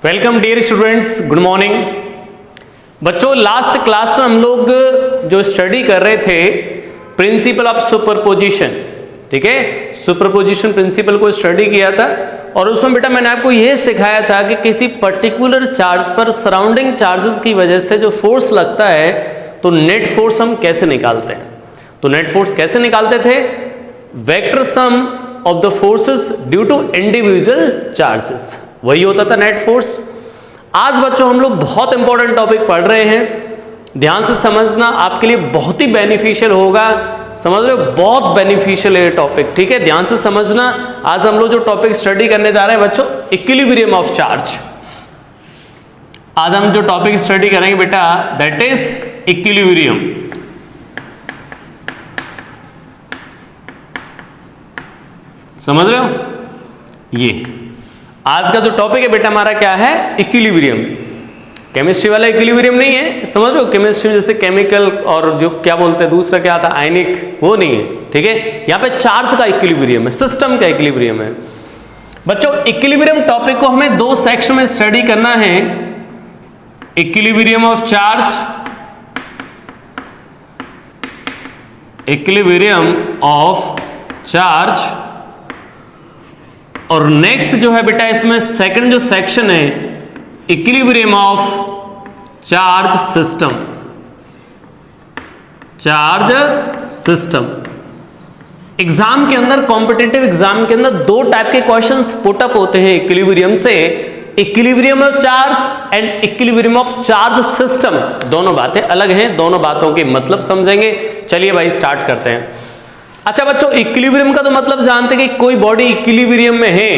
Welcome dear students, good morning. बच्चों, last class में हम लोग जो स्टडी कर रहे थे प्रिंसिपल ऑफ सुपरपोजिशन, ठीक है, सुपरपोजिशन प्रिंसिपल को स्टडी किया था और उसमें बेटा मैंने आपको यह सिखाया था कि किसी पर्टिकुलर चार्ज पर सराउंडिंग चार्जेस की वजह से जो फोर्स लगता है तो नेट फोर्स हम कैसे निकालते हैं। तो नेट फोर्स कैसे निकालते थे? Vector sum of the forces due to individual charges, वही होता था नेट फोर्स। आज बच्चों हम लोग बहुत इंपॉर्टेंट टॉपिक पढ़ रहे हैं, ध्यान से समझना, आपके लिए बहुत ही बेनिफिशियल होगा। समझ रहे हो, बहुत बेनिफिशियल है ये टॉपिक, ठीक है, ध्यान से समझना। आज हम लोग जो टॉपिक स्टडी करने जा रहे हैं बच्चों, इक्विलिब्रियम ऑफ चार्ज। आज हम जो टॉपिक स्टडी करेंगे बेटा दैट इज इक्विलिब्रियम। समझ रहे हो, ये आज का जो टॉपिक है बेटा हमारा क्या है? इक्विलिब्रियम। केमिस्ट्री वाला इक्विलिब्रियम नहीं है, समझ रहे हो, केमिस्ट्री जैसे केमिकल और जो क्या बोलते हैं दूसरा क्या आता है आयनिक, वो नहीं है, ठीक है। यहाँ पे चार्ज का इक्विलिब्रियम है, सिस्टम का इक्विलिब्रियम है। बच्चों, इक्विलिब्रियम टॉपिक को हमें दो सेक्शन में स्टडी करना है, equilibrium of charge, equilibrium of charge, और नेक्स्ट जो है बेटा इसमें सेकंड जो सेक्शन है equilibrium of charge system, charge system. Exam के अंदर, कॉम्पिटिटिव एग्जाम के अंदर दो टाइप के क्वेश्चंस पुट अप होते हैं इक्विलिब्रियम से, equilibrium of charge and equilibrium of charge system. दोनों बातें अलग हैं, दोनों बातों के मतलब समझेंगे। चलिए भाई स्टार्ट करते हैं। अच्छा बच्चों, इक्विलिब्रियम का तो मतलब जानते हैं कि कोई बॉडी इक्विलिब्रियम में है,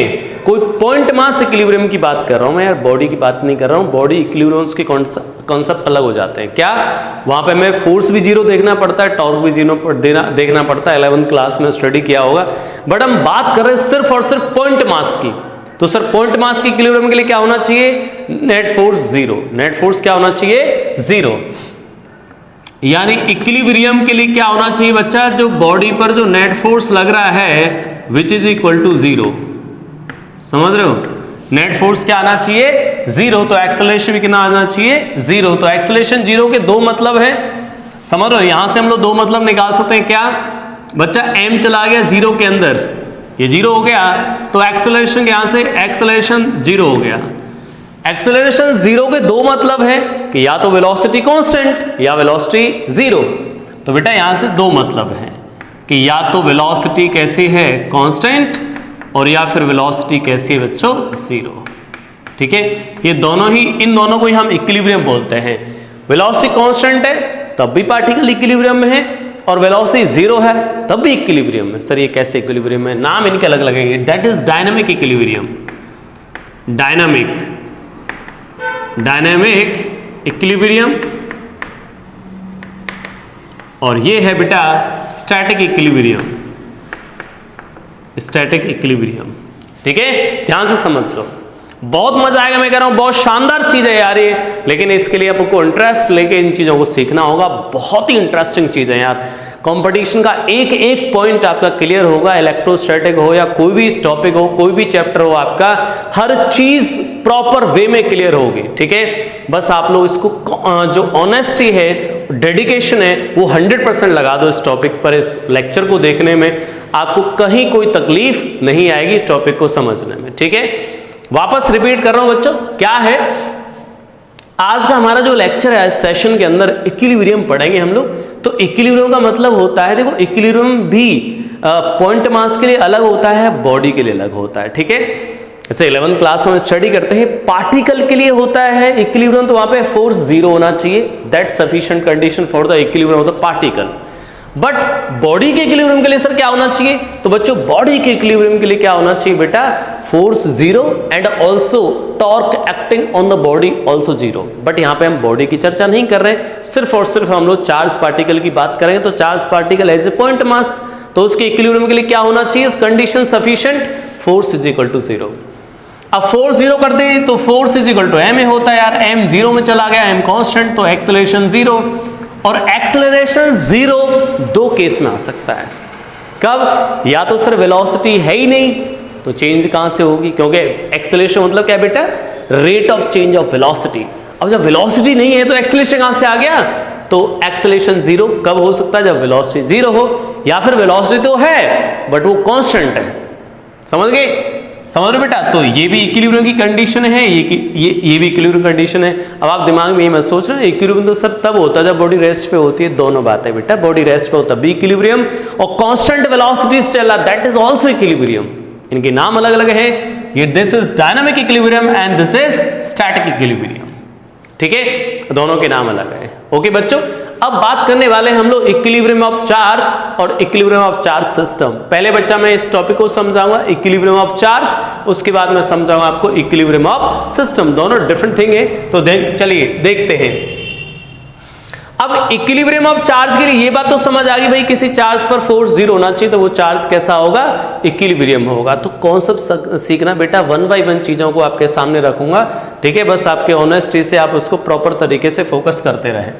कोई पॉइंट मास इक्विलिब्रियम की बात कर रहा हूं मैं यार, बॉडी की बात नहीं कर रहा हूं। बॉडी इक्विलिब्रियम के कॉन्सेप्ट अलग हो जाते हैं। क्या वहां पे हमें फोर्स भी जीरो देखना पड़ता है, टॉर्क भी जीरो देखना पड़ता है, 11th क्लास में स्टडी किया होगा। बट हम बात कर रहे हैं सिर्फ और सिर्फ पॉइंट मास की। तो सर पॉइंट मास की इक्विलिब्रियम के लिए क्या होना चाहिए? Net force zero. Net force क्या होना चाहिए? जीरो। यानी इक्विलिब्रियम के लिए क्या होना चाहिए बच्चा? जो बॉडी पर जो नेट फोर्स लग रहा है which is equal to zero. समझ रहे हो, नेट फोर्स क्या आना चाहिए? जीरो। तो एक्सेलरेशन भी कितना आना चाहिए? जीरो। तो एक्सेलरेशन जीरो के दो मतलब है, समझ रहे हो। यहां से हम लोग दो मतलब निकाल सकते हैं। क्या बच्चा? एम चला गया जीरो के अंदर, ये जीरो हो गया, तो एक्सेलरेशन यहां से एक्सेलरेशन जीरो हो गया। एक्सेलरेशन जीरो के दो मतलब है कि या तो वेलोसिटी कांस्टेंट या वेलोसिटी जीरो। तो बेटा यहां से दो मतलब है कि या तो वेलोसिटी कैसी है? कांस्टेंट, और या फिर वेलोसिटी कैसी है बच्चों? जीरो। ठीक है, ये दोनों ही, इन दोनों को ही हम इक्विलिब्रियम बोलते हैं। वेलोसिटी कांस्टेंट है तब भी पार्टिकल इक्विलिब्रियम में है, और वेलोसिटी जीरो है तब भी इक्विलिब्रियम में। सर ये कैसे इक्विलिब्रियम है? नाम इनके अलग लगेंगे। That is dynamic equilibrium. Dynamic equilibrium, और ये है बेटा स्टैटिक इक्विलिब्रियम। स्टैटिक इक्विलिब्रियम, ठीक है, ध्यान से समझ लो, बहुत मजा आएगा। मैं कह रहा हूं बहुत शानदार चीज है यार ये, लेकिन इसके लिए आपको इंटरेस्ट लेके इन चीजों को सीखना होगा। बहुत ही इंटरेस्टिंग चीज है यार। कंपटीशन का एक एक पॉइंट आपका क्लियर होगा, इलेक्ट्रोस्टैटिक हो या कोई भी टॉपिक हो, कोई भी चैप्टर हो, आपका हर चीज प्रॉपर वे में क्लियर होगी, ठीक है। बस आप लोग इसको जो ऑनेस्टी है, डेडिकेशन है, वो 100% लगा दो इस टॉपिक पर। इस लेक्चर को देखने में आपको कहीं कोई तकलीफ नहीं आएगी इस टॉपिक को समझने में, ठीक है। वापस रिपीट कर रहा हूं बच्चों, क्या है आज का हमारा जो लेक्चर है, इस सेशन के अंदर इक्विलिब्रियम पढ़ेंगे हम लोग। तो इक्विलिब्रियम का मतलब होता है, देखो इक्विलिब्रियम भी पॉइंट मास के लिए अलग होता है, बॉडी के लिए अलग होता है, ठीक है। जैसे 11th क्लास में स्टडी करते हैं, पार्टिकल के लिए होता है इक्विलिब्रियम, तो वहां पे फोर्स जीरो होना चाहिए, that sufficient condition for the equilibrium of the particle. But body के इक्विलिब्रियम के लिए सर क्या होना चाहिए? तो बच्चों बॉडी के इक्विलिब्रियम के लिए क्या होना चाहिए बेटा? Force zero and also torque acting on the body also zero. But यहां पे हम बॉडी की चर्चा नहीं कर रहे, सिर्फ और सिर्फ हम लोग चार्ज पार्टिकल की बात करेंगे। तो charge particle as a point mass, तो उसके इक्विलिब्रियम के लिए क्या होना चाहिए? Condition sufficient, force is equal to zero. अब फोर्स जीरो कर दे तो force is equal to M होता है यार, एम जीरो में चला गया, एम कांस्टेंट, तो एक्सेलरेशन जीरो। और एक्सेलरेशन जीरो दो केस में आ सकता है। कब? या तो सर वेलोसिटी है ही नहीं तो चेंज कहां से होगी, क्योंकि एक्सेलरेशन मतलब क्या बेटा? Rate of change of velocity. अब जब वेलोसिटी नहीं है तो एक्सेलरेशन कहां से आ गया, तो एक्सेलरेशन जीरो कब हो सकता है, जब वेलोसिटी जीरो हो, या फिर वेलोसिटी तो है बट वो कांस्टेंट है। समझ गए, समझ रहे बेटा। तो ये भी इक्विलिब्रियम की कंडीशन है, ये भी इक्विलिब्रियम कंडीशन है। अब आप दिमाग में ये मत सोच रहे इक्विलिब्रियम तो सर तब होता है जब बॉडी रेस्ट पे होती है। दोनों बातें बेटा, बॉडी रेस्ट पे हो तब भी इक्विलिब्रियम, और कांस्टेंट वेलोसिटी से चला दैट इज आल्सो इक्विलिब्रियम। इनके नाम अलग अलग है, ये this is dynamic equilibrium and this is static equilibrium. ठीक है, दोनों के नाम अलग है। ओके बच्चों, अब बात करने वाले हम लोग इक्विलिब्रियम ऑफ चार्ज और इक्विलिब्रियम ऑफ चार्ज सिस्टम। पहले बच्चा मैं इस टॉपिक को समझाऊंगा इक्विलिब्रियम ऑफ चार्ज, उसके बाद मैं समझाऊंगा आपको इक्विलिब्रियम ऑफ सिस्टम। दोनों डिफरेंट थिंग है, तो चलिए देखते हैं। अब इक्विलिब्रियम ऑफ चार्ज के लिए ये बात तो समझ आ गई भाई, किसी चार्ज पर फोर्स जीरो होना चाहिए तो वो चार्ज कैसा होगा, इक्विलिब्रियम होगा। तो कॉन्सेप्ट सीखना बेटा, वन बाय वन चीजों को आपके सामने रखूंगा। ठीक है, बस आपके ऑनेस्टी से आप उसको प्रॉपर तरीके से फोकस करते रहे।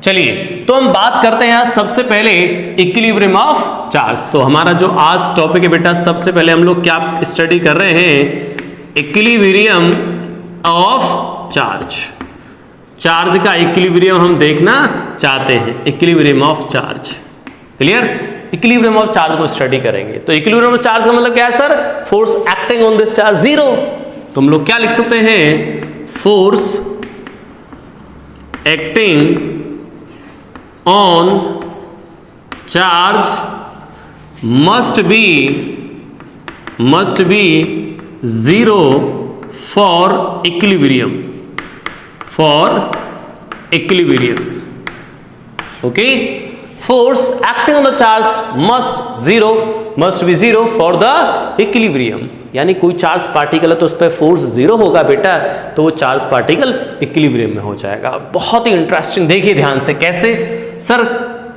चलिए, तो हम बात करते हैं सबसे पहले इक्विलिब्रियम ऑफ चार्ज। तो हमारा जो आज टॉपिक है बेटा, सबसे पहले हम लोग क्या स्टडी कर रहे हैं, इक्विलिब्रियम ऑफ चार्ज। चार्ज का इक्विलिब्रियम हम देखना चाहते हैं, equilibrium of charge. Clear, equilibrium of charge को स्टडी करेंगे। तो इक्विलिब्रियम ऑफ चार्ज का मतलब क्या है sir, force acting on this charge zero. तो हम लोग क्या लिख सकते हैं, force acting on charge must be zero for equilibrium, okay, force acting on the charge must be zero for the equilibrium। यानी कोई चार्ज पार्टिकल है तो उस पर फोर्स जीरो होगा बेटा, तो वो चार्ज पार्टिकल इक्विलिब्रियम में हो जाएगा। बहुत ही इंटरेस्टिंग, देखिए ध्यान से कैसे सर,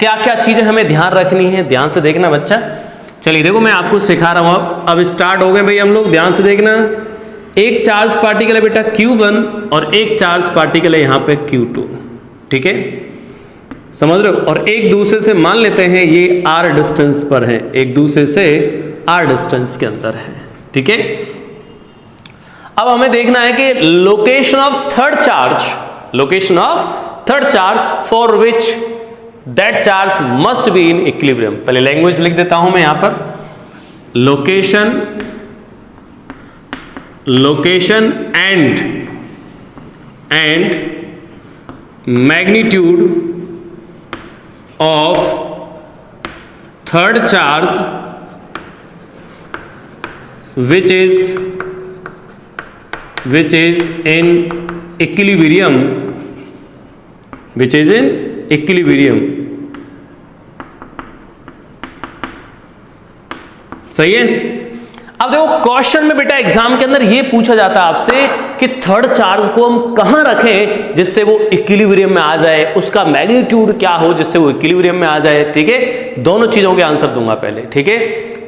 क्या क्या चीजें हमें ध्यान रखनी है, ध्यान से देखना बच्चा। चलिए देखो मैं आपको सिखा रहा हूं, अब स्टार्ट हो गए भाई हम लोग, ध्यान से देखना। एक चार्ज पार्टिकल है बेटा Q1 और एक चार्ज पार्टिकल है यहां पे Q2। ठीक है, समझ रहे हो, और एक दूसरे से मान लेते हैं ये R डिस्टेंस पर है, एक दूसरे से R डिस्टेंस के अंदर है। ठीक है, अब हमें देखना है कि location of third charge for which that charge must be in equilibrium. पहले लैंग्वेज लिख देता हूं मैं यहां पर, location and magnitude of third charge which is in equilibrium, सही है। अब देखो क्वेश्चन में बेटा एग्जाम के अंदर ये पूछा जाता है आपसे कि थर्ड चार्ज को हम कहां रखें जिससे वो इक्विलिब्रियम में आ जाए, उसका मैग्नीट्यूड क्या हो जिससे वो इक्विलिब्रियम में आ जाए। ठीक है, दोनों चीजों के आंसर दूंगा पहले। ठीक है,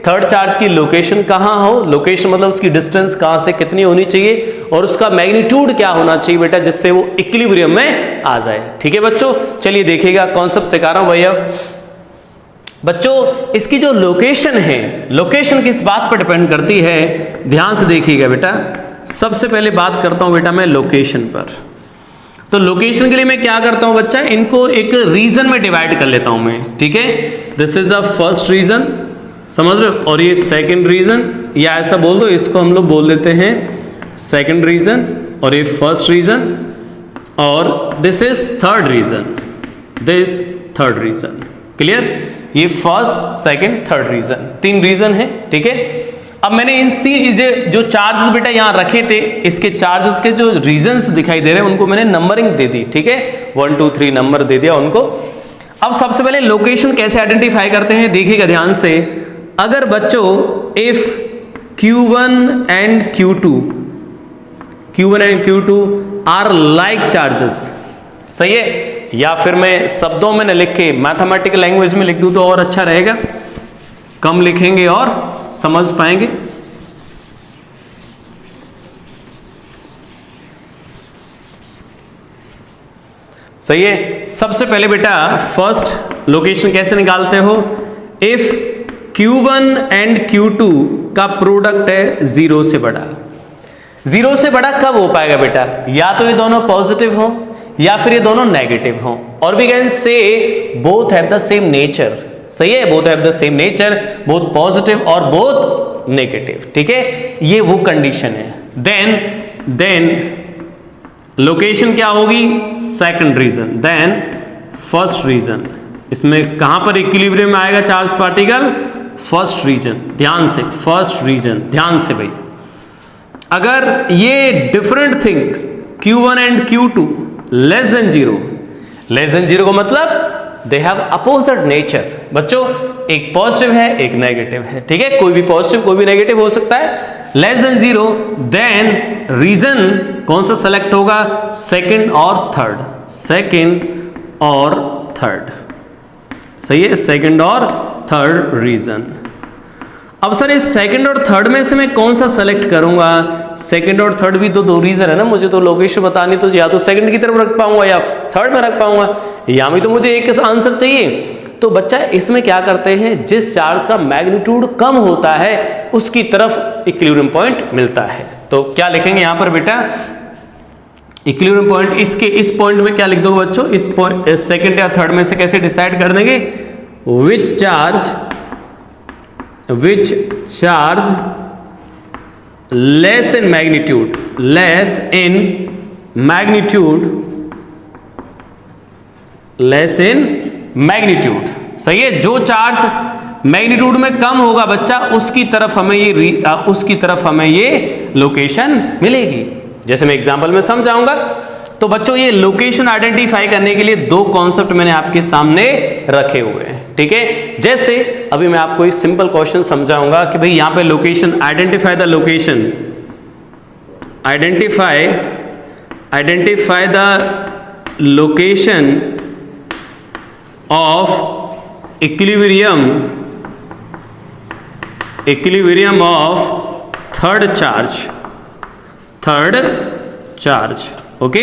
थर्ड चार्ज की लोकेशन कहां हो, लोकेशन मतलब उसकी डिस्टेंस कहां से कितनी होनी चाहिए, और उसका मैग्नीट्यूड क्या होना चाहिए बेटा जिससे वो इक्विलिब्रियम में आ जाए। ठीक है बच्चों, चलिए देखिएगा कॉन्सेप्ट सिखा रहा हूं भैया। बच्चों इसकी जो लोकेशन है, लोकेशन किस बात पर डिपेंड करती है, ध्यान से देखिएगा बेटा। सबसे पहले बात करता हूं बेटा मैं लोकेशन पर। तो लोकेशन के लिए मैं क्या करता हूं बच्चा, इनको एक रीजन में डिवाइड कर लेता हूं मैं। ठीक है, this is a first region, समझ रहे हो, और ये सेकंड रीजन, या ऐसा बोल दो, इसको हम लोग बोल देते हैं सेकंड रीजन, और ये फर्स्ट रीजन, और this is third region. Clear, ये फर्स्ट सेकंड थर्ड रीजन, तीन रीजन है। ठीक है, अब मैंने इन तीन जो चार्जेस बेटा यहां रखे थे, इसके चार्जेस के जो रीजन्स दिखाई दे रहे हैं उनको मैंने नंबरिंग दे दी। ठीक है, 1 2 3 नंबर दे दिया उनको। अब सबसे पहले लोकेशन कैसे आइडेंटिफाई करते हैं, देखिएगा ध्यान से। अगर बच्चों if Q1 and Q2 are like charges, सही है, या फिर मैं शब्दों में न लिख के मैथमेटिकल लैंग्वेज में लिख दूं तो और अच्छा रहेगा, कम लिखेंगे और समझ पाएंगे। सही है, सबसे पहले बेटा फर्स्ट लोकेशन कैसे निकालते हो, इफ Q1 एंड Q2 का प्रोडक्ट है 0 से बड़ा, 0 से बड़ा कब हो पाएगा बेटा? या तो ये दोनों पॉजिटिव हो या फिर ये दोनों नेगेटिव हो, और we can say both have the same nature. सही है, both have the same nature, both positive और बोथ नेगेटिव। ठीक है, ये वो कंडीशन है। देन लोकेशन क्या होगी? Second region, then first region. इसमें कहां पर इक्विलिब्रियम में आएगा चार्ज पार्टिकल? First reason. ध्यान से, फर्स्ट रीजन, ध्यान से भाई। अगर ये different things Q1 and Q2 less than 0, less than 0 का मतलब दे हैव अपोजिट नेचर। बच्चों, एक पॉजिटिव है, एक नेगेटिव है। ठीक है, कोई भी पॉजिटिव कोई भी नेगेटिव हो सकता है। लेस देन 0, देन रीजन कौन सा सेलेक्ट होगा? सेकंड और थर्ड, सेकंड और थर्ड। सही है, सेकंड और थर्ड रीजन। अब सर इस सेकंड और थर्ड में से मैं कौन सा सेलेक्ट करूंगा? सेकंड और थर्ड भी तो दो रीजन है ना, मुझे तो लोकेशन बतानी, तो या तो सेकंड की तरफ रख पाऊंगा या थर्ड में रख पाऊंगा, या भी तो मुझे एक आंसर चाहिए। तो बच्चा इसमें क्या करते हैं, जिस चार्ज का मैग्नीट्यूड कम होता है उसकी तरफ इक्विलिब्रियम पॉइंट मिलता है। तो क्या लिखेंगे यहां पर बेटा? इक्विलिब्रियम पॉइंट, इसके इस पॉइंट में क्या लिख दोगे बच्चों? इस पॉइंट सेकंड या थर्ड में से कैसे डिसाइड कर देंगे? विच charge less in magnitude, less in magnitude. सही है, जो चार्ज मैग्नीट्यूड में कम होगा बच्चा उसकी तरफ हमें ये लोकेशन मिलेगी। जैसे मैं एग्जांपल में समझाऊंगा। तो बच्चों, ये लोकेशन आइडेंटिफाई करने के लिए दो कॉन्सेप्ट मैंने आपके सामने रखे हुए हैं। ठीक है, जैसे अभी मैं आपको एक सिंपल क्वेश्चन समझाऊंगा कि भाई यहां पे location, identify the location, identify the location of equilibrium of third charge. Okay,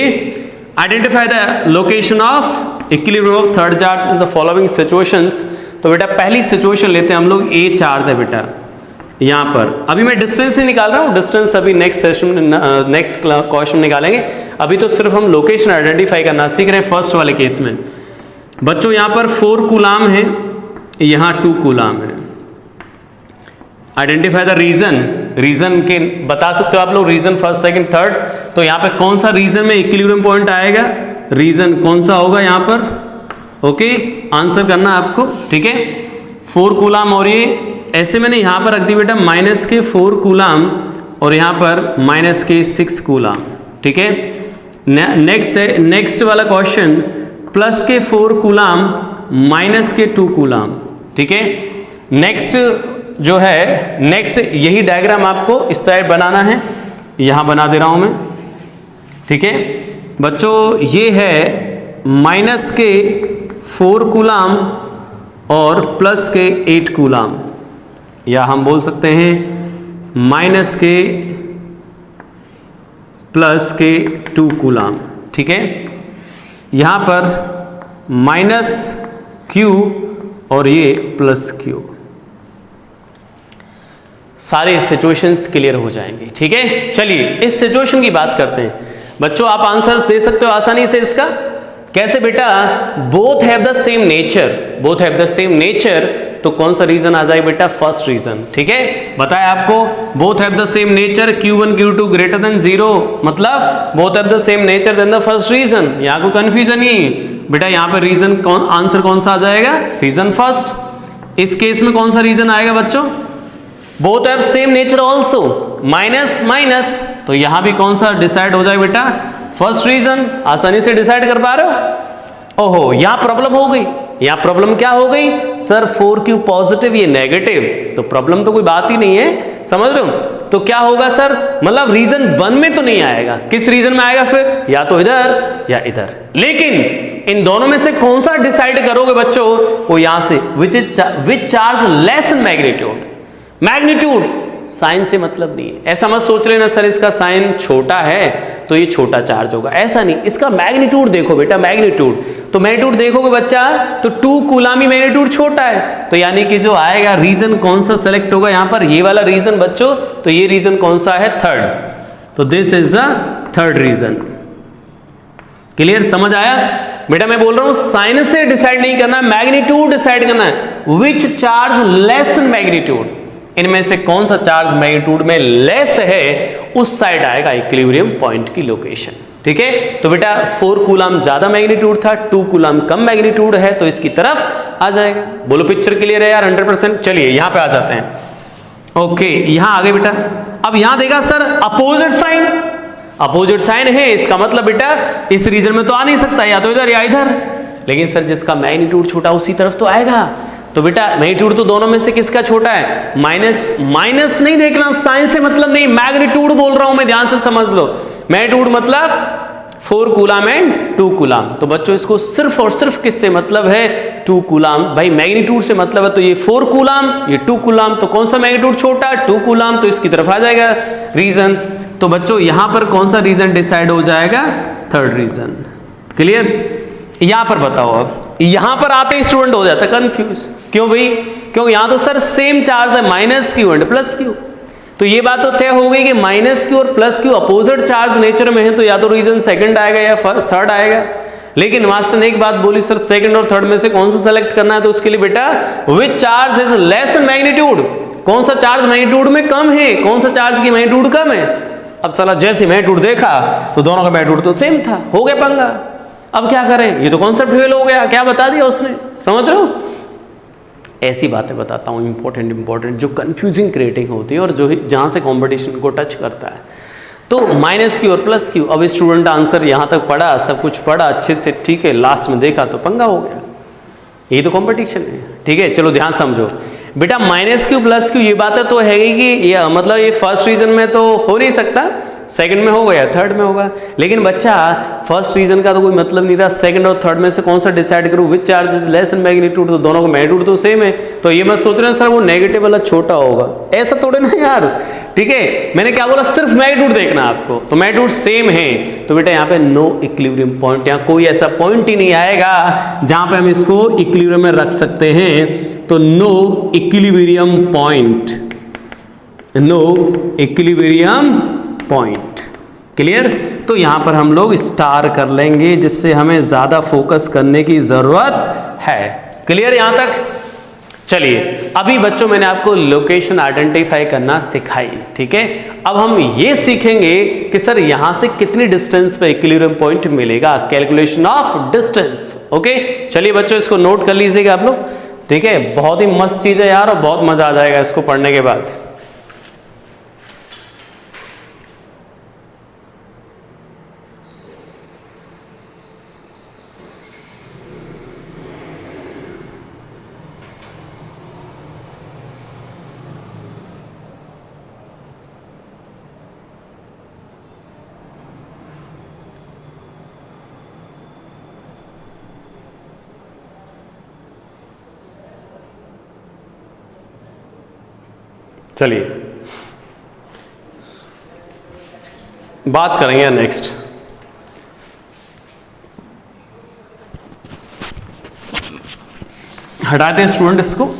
identify the location of equilibrium of third charge in the following situations. तो बेटा पहली सिचुएशन लेते हैं हम लोग। ए चार्ज है बेटा यहां पर, अभी मैं डिस्टेंस नहीं निकाल रहा हूं, डिस्टेंस अभी नेक्स्ट सेशन में, नेक्स्ट क्वेश्चन निकालेंगे। अभी तो सिर्फ हम लोकेशन आइडेंटिफाई करना सीख रहे हैं फर्स्ट वाले केस में। बच्चों यहां पर 4 कूलाम है, यहां 2 कूलाम है। आइडेंटिफाई द रीजन के बता सकते हो आप लोग, रीजन फर्स्ट सेकंड थर्ड। तो यहां पे कौन सा रीजन में इक्विलिब्रियम पॉइंट आएगा? रीजन कौन सा होगा यहां पर? ओके, आंसर करना आपको। ठीक है, 4 कूलाम, और ये ऐसे मैंने यहां पर रख दी बेटा माइनस के 4 कूलाम और यहां पर माइनस के 6 कूलाम। ठीक है, नेक्स्ट वाला क्वेश्चन, प्लस के 4 कूलाम माइनस के 2 कूलाम। ठीक है, नेक्स्ट जो है, नेक्स्ट यही डायग्राम आपको इस साइड बनाना है, यहां बना दे रहा हूं मैं। ठीक है बच्चों, ये है माइनस के 4 कूलाम और प्लस के 8 कूलाम, या हम बोल सकते हैं माइनस के प्लस के 2 कूलाम। ठीक है, यहां पर माइनस Q और ये प्लस Q। सारे सिचुएशंस क्लियर हो जाएंगे। ठीक है, चलिए इस सिचुएशन की बात करते हैं। बच्चों आप आंसर दे सकते हो आसानी से इसका। कैसे बेटा? Both have the same nature, both have the same nature, तो कौन सा रीजन आ जाए बेटा? First region. ठीक है, बताया आपको, both have the same nature, Q1 Q2 greater than 0, मतलब both have the same nature then the first region. यहां को कंफ्यूजन ही बेटा, यहां पर रीजन आंसर कौन सा आ जाएगा? Reason first. इस केस में कौन सा रीजन आएगा बच्चों? Both have same nature also, minus minus, तो यहां भी कौन सा डिसाइड हो जाए बेटा? First region. आसानी से डिसाइड कर पा रहे हो? ओहो, यहां प्रॉब्लम हो गई। यहां प्रॉब्लम क्या हो गई सर? 4Q पॉजिटिव, ये नेगेटिव, तो प्रॉब्लम तो कोई बात ही नहीं है, समझ रहे हो? तो क्या होगा सर? मतलब रीजन 1 में तो नहीं आएगा, किस रीजन में आएगा फिर? या तो इधर या इधर। लेकिन इन दोनों में से कौन सा डिसाइड करोगे बच्चों? वो यहां से which charge less in magnitude. Magnitude sign से मतलब नहीं है, ऐसा मत सोच लेना सर इसका साइन छोटा है तो ये छोटा चार्ज होगा, ऐसा नहीं। इसका मैग्नीट्यूड देखो बेटा, मैग्नीट्यूड, तो मैग्नीट्यूड देखोगे बच्चा तो 2 कूलाम ही मैग्नीट्यूड छोटा है, तो यानी कि जो आएगा रीजन कौन सा सेलेक्ट होगा यहां पर? ये वाला रीजन बच्चों, तो ये रीजन कौन सा है? थर्ड। तो this is the third region. Clear, समझ आया बेटा? मैं बोल रहा हूं साइन से डिसाइड नहीं करना, मैग्नीट्यूड डिसाइड करना है। विच चार्ज लेस इन मैग्नीट्यूड, इनमें से कौन सा चार्ज मैग्नीट्यूड में लेस है उस साइड आएगा इक्विलिब्रियम पॉइंट की लोकेशन। ठीक है, तो बेटा 4 कूलम ज्यादा मैग्नीट्यूड था, 2 कूलम कम मैग्नीट्यूड है, तो इसकी तरफ आ जाएगा। बोलो पिक्चर क्लियर है यार 100%? चलिए यहां पे आ जाते हैं। ओके, यहां आगे बेटा, अब यहां देखा sir opposite sign, opposite sign है, इसका मतलब बेटा इस रीजन में तो आ नहीं सकता, या तो इधर या इधर, लेकिन सर जिसका मैग्नीट्यूड छोटा उसी तरफ तो आएगा। तो बेटा मैग्नीट्यूड तो दोनों में से किसका छोटा है? माइनस, माइनस नहीं देखना, साइन से मतलब नहीं, मैग्नीट्यूड बोल रहा हूं मैं, ध्यान से समझ लो। मैग्नीट्यूड मतलब 4 कूलम एंड 2 कूलम। तो बच्चों इसको सिर्फ और सिर्फ किससे मतलब है? 2 कूलम। भाई मैग्नीट्यूड से मतलब है, तो ये 4 कूलम, ये 2 कूलम, तो कौन सा मैग्नीट्यूड छोटा? 2 कूलम, तो इसकी तरफ आ जाएगा रीजन। तो बच्चों यहां पर कौन सा रीजन डिसाइड हो जाएगा? Third region. क्लियर? यहां पर बताओ, अब यहां पर आते ही स्टूडेंट हो जाता है कंफ्यूज। क्यों भाई? क्यों यहां तो सर सेम चार्ज है, minus Q and plus Q. तो ये बात तो तय हो गई कि माइनस क्यू और plus Q opposite charge nature में है, तो या तो रीजन सेकंड आएगा या फर्स्ट थर्ड आएगा। लेकिन मास्टर ने एक बात बोली, सर सेकंड और थर्ड में से कौन सा सेलेक्ट करना है? तो उसके लिए बेटा which charge is less in magnitude, कौन सा चार्ज मैग्नीट्यूड में कम है, कौन सा चार्ज की मैग्नीट्यूड कम है। अब साला जैसे मैग्नीट्यूड देखा तो दोनों का मैग्नीट्यूड तो सेम था, हो गया पंगा। अब क्या करें? ये तो कॉन्सेप्ट फेल हो गया, क्या बता दिया उसने, समझ रहे हो? ऐसी बातें बताता हूं इंपॉर्टेंट जो कंफ्यूजिंग क्रिएटिंग होती है और जो जहां से कंपटीशन को टच करता है। तो माइनस क्यू और प्लस क्यू, अब स्टूडेंट आंसर यहां तक पढ़ा, सब कुछ पढ़ा अच्छे से, ठीक है, लास्ट में देखा तो पंगा हो गया। यही तो कंपटीशन है। ठीक है, चलो ध्यान समझो बेटा, माइनस क्यू प्लस क्यू ये बातें तो है कि ये मतलब ये फर्स्ट रीजन में तो हो नहीं सकता, सेकंड में होगा या थर्ड में होगा। लेकिन बच्चा फर्स्ट रीजन का तो कोई मतलब नहीं रहा, सेकंड और थर्ड में से कौन सा डिसाइड करूं? Which charge is less in magnitude, तो दोनों का मैग्नीट्यूड तो सेम है, तो ये मैं सोच रहा हूं सर वो नेगेटिव वाला छोटा होगा, ऐसा थोड़े ना यार। ठीक है, मैंने क्या बोला? सिर्फ मैग्नीट्यूड देखना आपको, तो मैग्नीट्यूड सेम है, तो बेटा यहाँ पे नो इक्विलिब्रियम पॉइंट, यहाँ कोई ऐसा पॉइंट ही नहीं आएगा जहां पे हम इसको इक्विलिब्रियम में रख सकते हैं। तो no equilibrium point, no equilibrium point. Clear? तो यहां पर हम लोग स्टार कर लेंगे, जिससे हमें ज्यादा फोकस करने की जरूरत है। क्लियर यहां तक? चलिए अभी बच्चों मैंने आपको लोकेशन आइडेंटिफाई करना सिखाई, ठीक है। अब हम ये सीखेंगे कि सर यहां से कितनी डिस्टेंस पे इक्विलिब्रियम पॉइंट मिलेगा, कैलकुलेशन ऑफ डिस्टेंस। ओके, चलिए बच्चों इसको नोट कर लीजिएगा आप लोग, ठीक है। बहुत ही मस्त चीज है यार, और बहुत मजा आ जाएगा इसको पढ़ने के बाद। चलिए बात करेंगे नेक्स्ट। हटाते हैं स्टूडेंट इसको।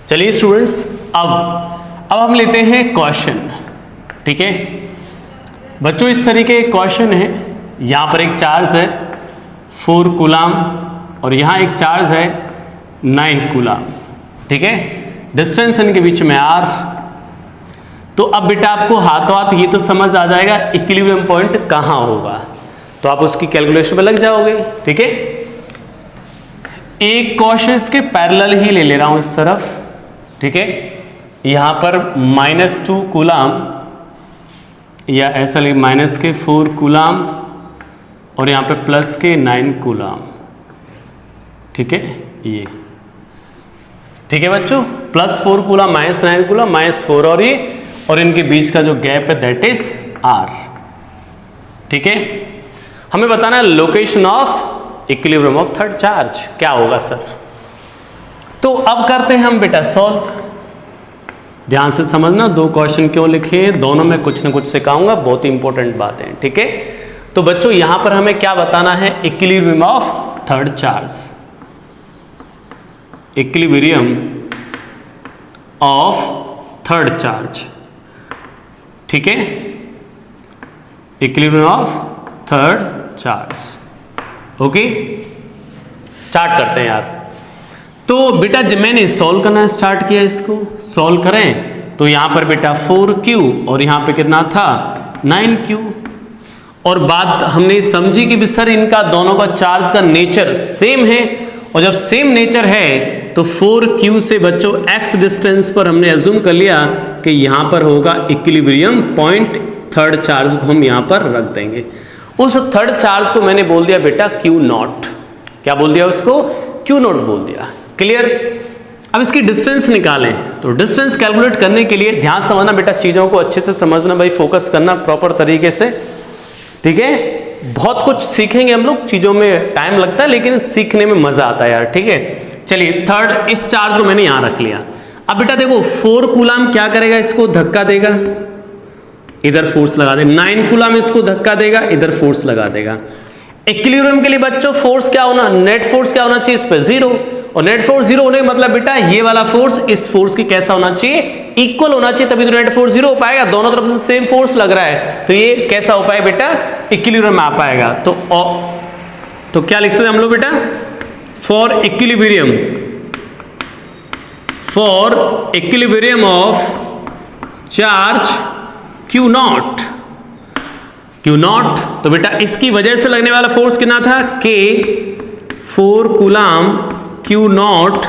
चलिए स्टूडेंट्स, अब हम लेते हैं क्वेश्चन, ठीक है बच्चों। इस तरीके के क्वेश्चन है, यहां पर एक चार्ज है 4 कूलाम और यहां एक चार्ज है 9 कूलाम, ठीक है। डिस्टेंस इनके बीच में r। तो अब बेटा आपको हाथों हाथ ये तो समझ आ जाएगा इक्विलिब्रियम पॉइंट कहां होगा, तो आप उसकी कैलकुलेशन में लग जाओगे, ठीक है। एक क्वेश्चन इसके पैरेलल ही ले रहा हूं इस तरफ, ठीक है। यहां पर -2 कूलाम या ऐसा लिख -4 कूलाम और यहां पे प्लस के 9 कूलाम, ठीक है। ये ठीक है बच्चों, +4 कूलाम -9 कूलाम -4 और ये, और इनके बीच का जो गैप है दैट इज r, ठीक है। हमें बताना है location of equilibrium of third charge क्या होगा सर। तो अब करते हैं हम बेटा सॉल्व। ध्यान से समझना, 2 क्वेश्चन क्यों लिखे, दोनों में कुछ ना कुछ सिखाऊंगा, बहुत ही इंपॉर्टेंट बातें, ठीक है। तो बच्चों यहां पर हमें क्या बताना है, equilibrium of third charge, equilibrium of third charge, ठीक है। Equilibrium of third charge, okay. Start करते हैं यार। तो बेटा जब मैंने सॉल्व करना स्टार्ट किया, इसको सॉल्व करें तो यहां पर बेटा 4q और यहां पे कितना था 9q, और बात हमने समझी कि भी सर इनका दोनों का चार्ज का नेचर सेम है, और जब सेम नेचर है तो 4q से बच्चों x डिस्टेंस पर हमने अज्यूम कर लिया कि यहां पर होगा इक्विलिब्रियम पॉइंट, थर्ड चार्ज को हम यहां पर रख देंगे। उस थर्ड चार्ज को मैंने बोल दिया बेटा Q0, क्या बोल दिया उसको, Q0 बोल दिया, क्लियर। अब इसकी डिस्टेंस निकालें, तो डिस्टेंस कैलकुलेट करने के लिए ध्यान समझना बेटा, चीजों को अच्छे से समझना भाई, फोकस करना प्रॉपर तरीके से, ठीक है। बहुत कुछ सीखेंगे हम लोग, चीजों में टाइम लगता है लेकिन सीखने में मजा आता है यार, ठीक है। चलिए थर्ड, इस चार्ज को मैंने यहां रख लिया। अब बेटा देखो 4 कूलाम क्या करेगा, इसको धक्का देगा, इधर फोर्स लगा दे, 9 कूलाम इसको धक्का देगा, इधर फोर्स लगा देगा। इक्विलिब्रियम के लिए बच्चों फोर्स क्या होना, नेट फोर्स क्या होना चाहिए इस पे 0, और नेट फोर्स 0 होने का मतलब बेटा ये वाला फोर्स इस फोर्स की कैसा होना चाहिए, इक्वल होना चाहिए, तभी तो नेट फोर्स 0 हो पाएगा। दोनों तरफ से सेम फोर्स लग रहा है तो ये कैसा हो पाएगा बेटा, इक्विलिब्रियम में आ पाएगा। तो क्या लिख सकते हम लोग बेटा, for equilibrium of charge Q0, तो बेटा इसकी वजह से लगने वाला फोर्स कितना था, K 4 coulomb Q0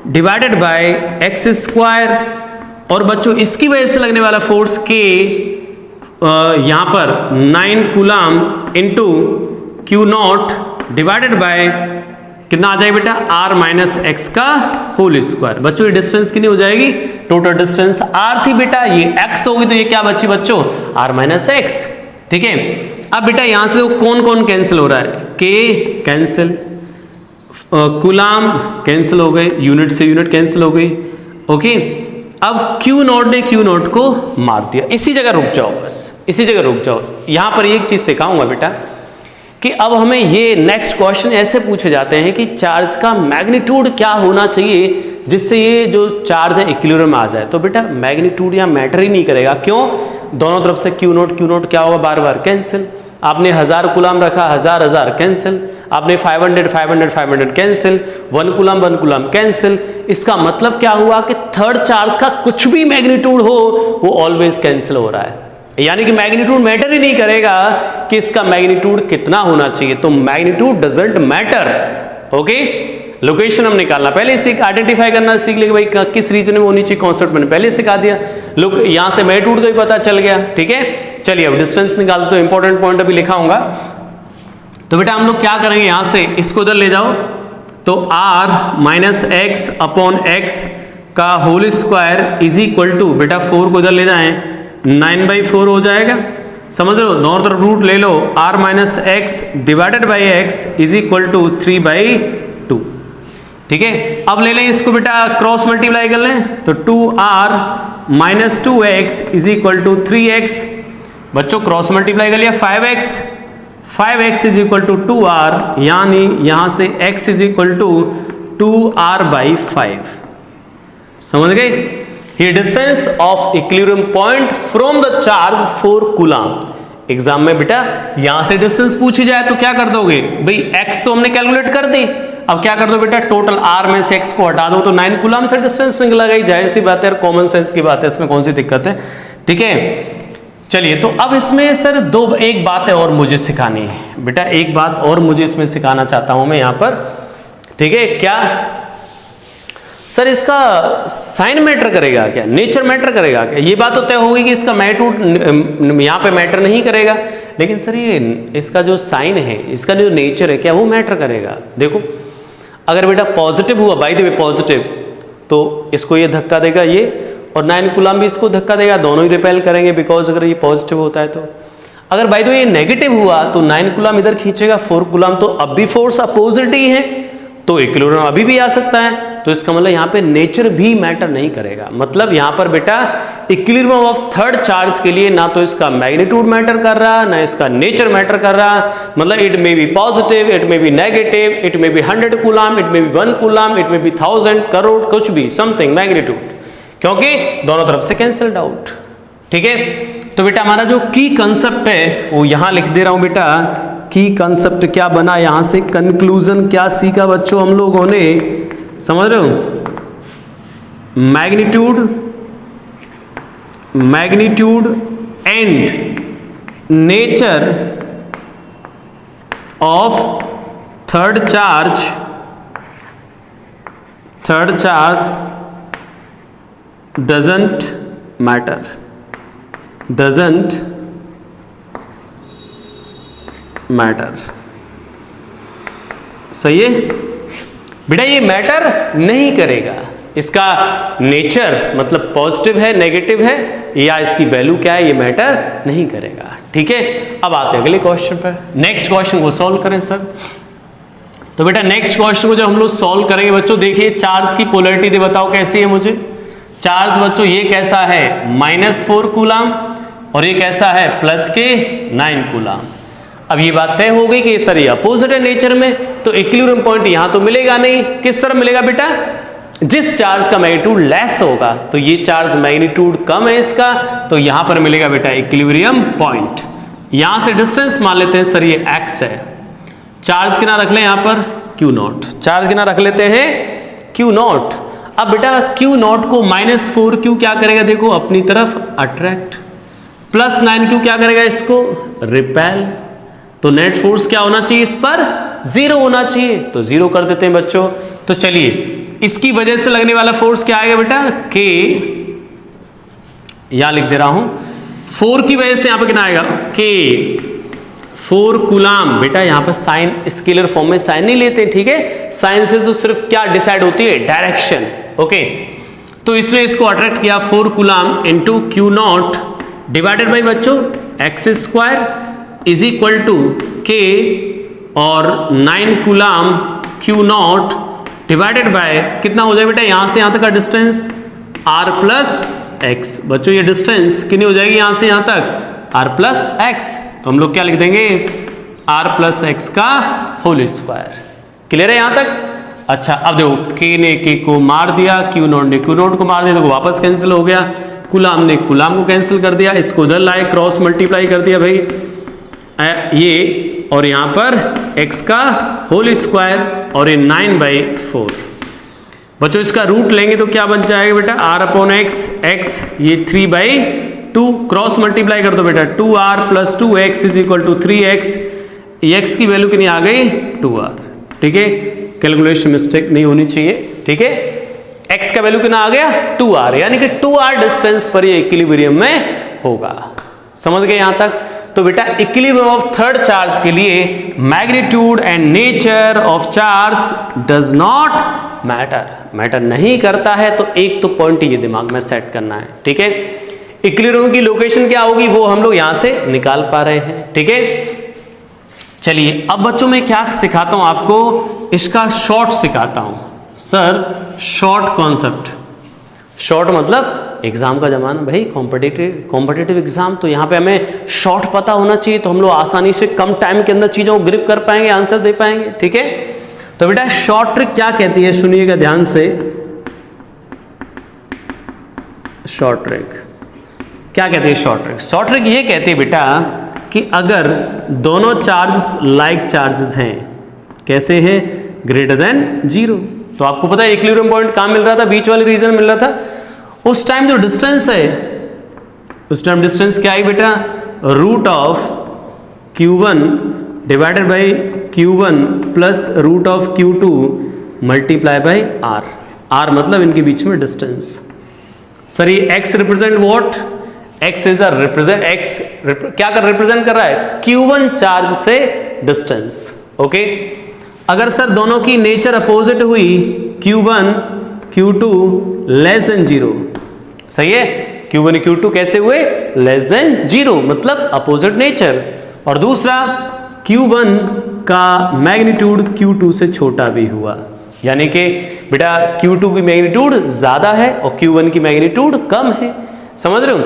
divided by x square, और बच्चों इसकी वजह से लगने वाला फोर्स K यहां पर 9 coulomb into Q0 divided by कितना आ जाएगा बेटा, r माइनस एक्स का होल स्क्वायर। बच्चों ये डिस्टेंस कितनी हो जाएगी, टोटल डिस्टेंस r थी बेटा, ये x होगी तो ये क्या बची बच्चों, r माइनस एक्स, ठीक है। अब बेटा यहां से देखो कौन कौन कैंसिल हो रहा है, k कैंसिल, कूलाम कैंसिल हो गए, यूनिट से यूनिट कैंसिल हो गई, ओके। अब Q0 ने Q0 को मार दिया, इसी जगह रुक जाओ, बस इसी जगह रुक जाओ। यहां पर एक चीज सिखाऊंगा बेटा कि अब हमें ये नेक्स्ट क्वेश्चन ऐसे पूछे जाते हैं कि चार्ज का मैग्नीट्यूड क्या होना चाहिए जिससे ये जो चार्ज है इक्विलिब्रियम में आ जाए। तो बेटा मैग्नीट्यूड यहाँ मैटर ही नहीं करेगा, क्यों, दोनों तरफ से Q0 क्या होगा, बार बार कैंसिल। आपने 1000 कूलाम रखा, 1000 कैंसिल, आपने 500 कैंसिल, 1 कूलाम कैंसिल। इसका मतलब क्या हुआ कि थर्ड चार्ज का कुछ भी मैग्नीट्यूड हो वो ऑलवेज कैंसिल हो रहा है, यानी कि मैग्नीट्यूड मैटर ही नहीं करेगा कि इसका मैग्नीट्यूड कितना होना चाहिए, तो magnitude doesn't matter, okay. Location हम निकालना, पहले इसे आइडेंटिफाई करना सीख लेंगे भाई किस रीजन में होनी चाहिए, कॉन्सेप्ट मैंने पहले सिखा दिया। लोग यहां से मैग्नीट्यूड का भी पता चल गया, ठीक है। चलिए अब डिस्टेंस निकालते तो इंपॉर्टेंट पॉइंट अभी लिखा होगा। तो बेटा हम लोग क्या करेंगे, यहां से इसको उधर ले जाओ, तो r minus x upon x का whole square is equal to, बेटा 4 को उधर ले जाएं, 9/4 हो जाएगा, समझ लो, दोनों तरफ रूट ले लो, r minus x divided by x is equal to 3/2, ठीक है। अब ले लें इसको बेटा क्रॉस मल्टीप्लाई कर लें, तो 2r minus 2x is equal to 3x, बच्चों क्रॉस मल्टीप्लाई कर लिया, 5x is equal to 2r, यानी यहां से x is equal to 2r/5, समझ गए। Here distance of equilibrium point from the charge 4 coulomb, exam में बेटा यहां से डिस्टेंस पूछी जाए तो क्या कर दोगे भाई, x तो हमने कैलकुलेट कर दी, अब क्या कर दो बेटा टोटल r में से x को हटा दो तो 9 कूलम से डिस्टेंस निकला गई। जाहिर सी बात है, कॉमन सेंस की बात है, इसमें कौन सी दिक्कत है। ठीक है, चलिए तो अब इसमें सर एक बात है और मुझे सिखानी है बेटा, एक बात और मुझे इसमें सिखाना चाहता हूं मैं यहां पर। ठीक है, क्या सर इसका साइन मैटर करेगा क्या, नेचर मैटर करेगा क्या? ये बात तो तय होगी कि इसका मैग्नीट्यूड यहाँ पे मैटर नहीं करेगा, लेकिन सर ये इसका जो साइन है, इसका जो नेचर है, क्या वो मैटर करेगा? देखो अगर बेटा पॉजिटिव हुआ, बाय द वे पॉजिटिव, तो इसको ये धक्का देगा ये, और 9 कूलम भी इसको धक्का देगा, दोनों ही रिपेल करेंगे बिकॉज अगर ये पॉजिटिव होता है तो। अगर बाय द वे ये नेगेटिव हुआ तो 9 कूलम इधर खींचेगा, 4 कूलम तो अब भी फोर्स अपोजिट ही है, तो इक्विलिब्रियम अभी भी आ सकता है। तो इसका मतलब यहाँ पे नेचर भी मैटर नहीं करेगा। मतलब यहाँ पर बेटा इक्विलिब्रियम ऑफ थर्ड चार्ज के लिए ना तो इसका मैग्नीट्यूड मैटर कर रहा, ना इसका नेचर मैटर कर रहा। मतलब it may be positive, it may be negative, it may be 100 coulomb, it may be 1 coulomb, it may be 1000 crore, कुछ भी समथिंग मैग्नीट्यूड, क्योंकि दोनों तरफ से कैंसल्ड आउट। ठीक है, तो बेटा हमारा जो की कंसेप्ट है वो यहां लिख दे रहा हूं बेटा। की कंसेप्ट क्या बना, यहां से कंक्लूजन क्या सीखा बच्चों हम लोगों ने, समझ रहे हो? Magnitude and nature of third charge doesn't matter, सही है बेटा, ये मैटर नहीं करेगा। इसका नेचर मतलब पॉजिटिव है, नेगेटिव है, या इसकी वैल्यू क्या है, ये मैटर नहीं करेगा। ठीक है, अब आते हैं अगले क्वेश्चन पर। नेक्स्ट क्वेश्चन को सॉल्व करें सर। तो बेटा नेक्स्ट क्वेश्चन को जब हम लोग सॉल्व करेंगे बच्चों, देखिए चार्ज की पोलैरिटी दे बताओ कैसी है मुझे। चार्ज बच्चों ये कैसा है, -4 कूलम, और ये कैसा है प्लस के 9 कूलम। अब ये बात तय हो गई कि सर ये अपोजिट है नेचर में, तो इक्विलिब्रियम पॉइंट यहां तो मिलेगा नहीं। किस तरह मिलेगा बेटा, जिस चार्ज का मैग्नीट्यूड लेस होगा, तो ये चार्ज मैग्नीट्यूड कम है इसका, तो यहां पर मिलेगा बेटा इक्विलिब्रियम पॉइंट। यहां से डिस्टेंस मान लेते हैं सर ये x है, चार्ज कितना रख लें यहां पर Q0, चार्ज कितना रख लेते हैं Q0। अब बेटा Q0 को -4Q क्या करेगा, देखो अपनी तरफ अट्रैक्ट, +9Q क्या करेगा, इसको रिपेल। तो नेट फोर्स क्या होना चाहिए, इस पर 0 होना चाहिए, तो 0 कर देते हैं बच्चों। तो चलिए इसकी वजह से लगने वाला फोर्स क्या आएगा बेटा, K, यहां लिख दे रहा हूं, 4 की वजह से यहां पर कितना आएगा K 4 कूलम। बेटा यहां पर साइन स्केलर फॉर्म में साइन नहीं लेते, ठीक है, साइन से तो सिर्फ क्या डिसाइड होती है, डायरेक्शन। ओके, तो इसने इसको अट्रैक्ट किया 4 coulomb into Q0 divided by बच्चों x² is equal to K और 9 कूलम Q0 डिवाइडेड बाय कितना हो जाए बेटा, यहां से यहां तक का डिस्टेंस r प्लस x। बच्चों ये डिस्टेंस कितनी हो जाएगी यहां से यहां तक, r प्लस x। तो हम लोग क्या लिख देंगे, r प्लस x का होल स्क्वायर। क्लियर है यहां तक? अच्छा अब देखो K ने K को मार दिया, Q0 ने Q0 को मार दिया, तो वापस कैंसिल हो गया, कूलम ने कूलम को कैंसिल कर दिया, इसको उधर लाए क्रॉस मल्टीप्लाई कर दिया भाई ये, और यहां पर x का होल स्क्वायर और ये 9/4। बच्चों इसका रूट लेंगे तो क्या बन जाएगा बेटा, r/x, x ये 3/2, क्रॉस मल्टीप्लाई कर दो बेटा, 2r + 2x is equal to 3x। x की वैल्यू कितनी आ गई, 2r। ठीक है, कैलकुलेशन मिस्टेक नहीं होनी चाहिए। ठीक है, x का वैल्यू कितना आ गया, 2r, यानी कि 2r डिस्टेंस पर ये इक्विलिब्रियम में होगा। समझ गए यहां तक? तो बेटा इक्विलिब्रियम ऑफ थर्ड चार्ज के लिए magnitude and nature of charge does not matter नहीं करता है। तो एक तो पॉइंट ये दिमाग में सेट करना है। ठीक है, इक्विलिब्रियम की लोकेशन क्या होगी वो हम लोग यहां से निकाल पा रहे हैं। ठीक है, चलिए अब बच्चों में क्या सिखाता हूं आपको, इसका शॉर्ट सिखाता हूं सर, शॉर्ट कॉन्सेप्ट। शॉर्ट मतलब एग्जाम का जमाना भाई, कॉम्पिटिटिव एग्जाम, तो यहाँ पे हमें शॉर्ट पता होना चाहिए, तो हम लोग आसानी से कम टाइम के अंदर चीजों को ग्रिप कर पाएंगे, आंसर दे पाएंगे। ठीक है, तो बेटा शॉर्ट ट्रिक क्या कहती है, सुनिएगा ध्यान से। शॉर्ट ट्रिक क्या कहती है, शॉर्ट ट्रिक ये कहती है बेटा कि अगर दोनों चार्जेस लाइक चार्जेस हैं, कैसे हैं, ग्रेटर देन 0। तो आपको पता है इक्विलिब्रियम पॉइंट कहाँ मिल रहा था, बीच वाले रीजन मिल रहा था। उस टाइम जो डिस्टेंस है, उस टाइम डिस्टेंस क्या है बेटा, root of Q1 divided by Q1 plus root of Q2 multiply by R। R मतलब इनके बीच में डिस्टेंस। सर ये x represent what, x is a represent, x क्या कर रिप्रेजेंट कर रहा है, Q1 चार्ज से डिस्टेंस। ओके, अगर सर दोनों की नेचर अपोजिट हुई, Q1 Q2 लेस देन 0, सही है, Q1 Q2 कैसे हुए, लेस देन 0, मतलब अपोजिट नेचर। और दूसरा Q1 का मैग्नीट्यूड Q2 से छोटा भी हुआ, यानी कि बेटा Q2 की मैग्नीट्यूड ज्यादा है और Q1 की मैग्नीट्यूड कम है। समझ रहे हो?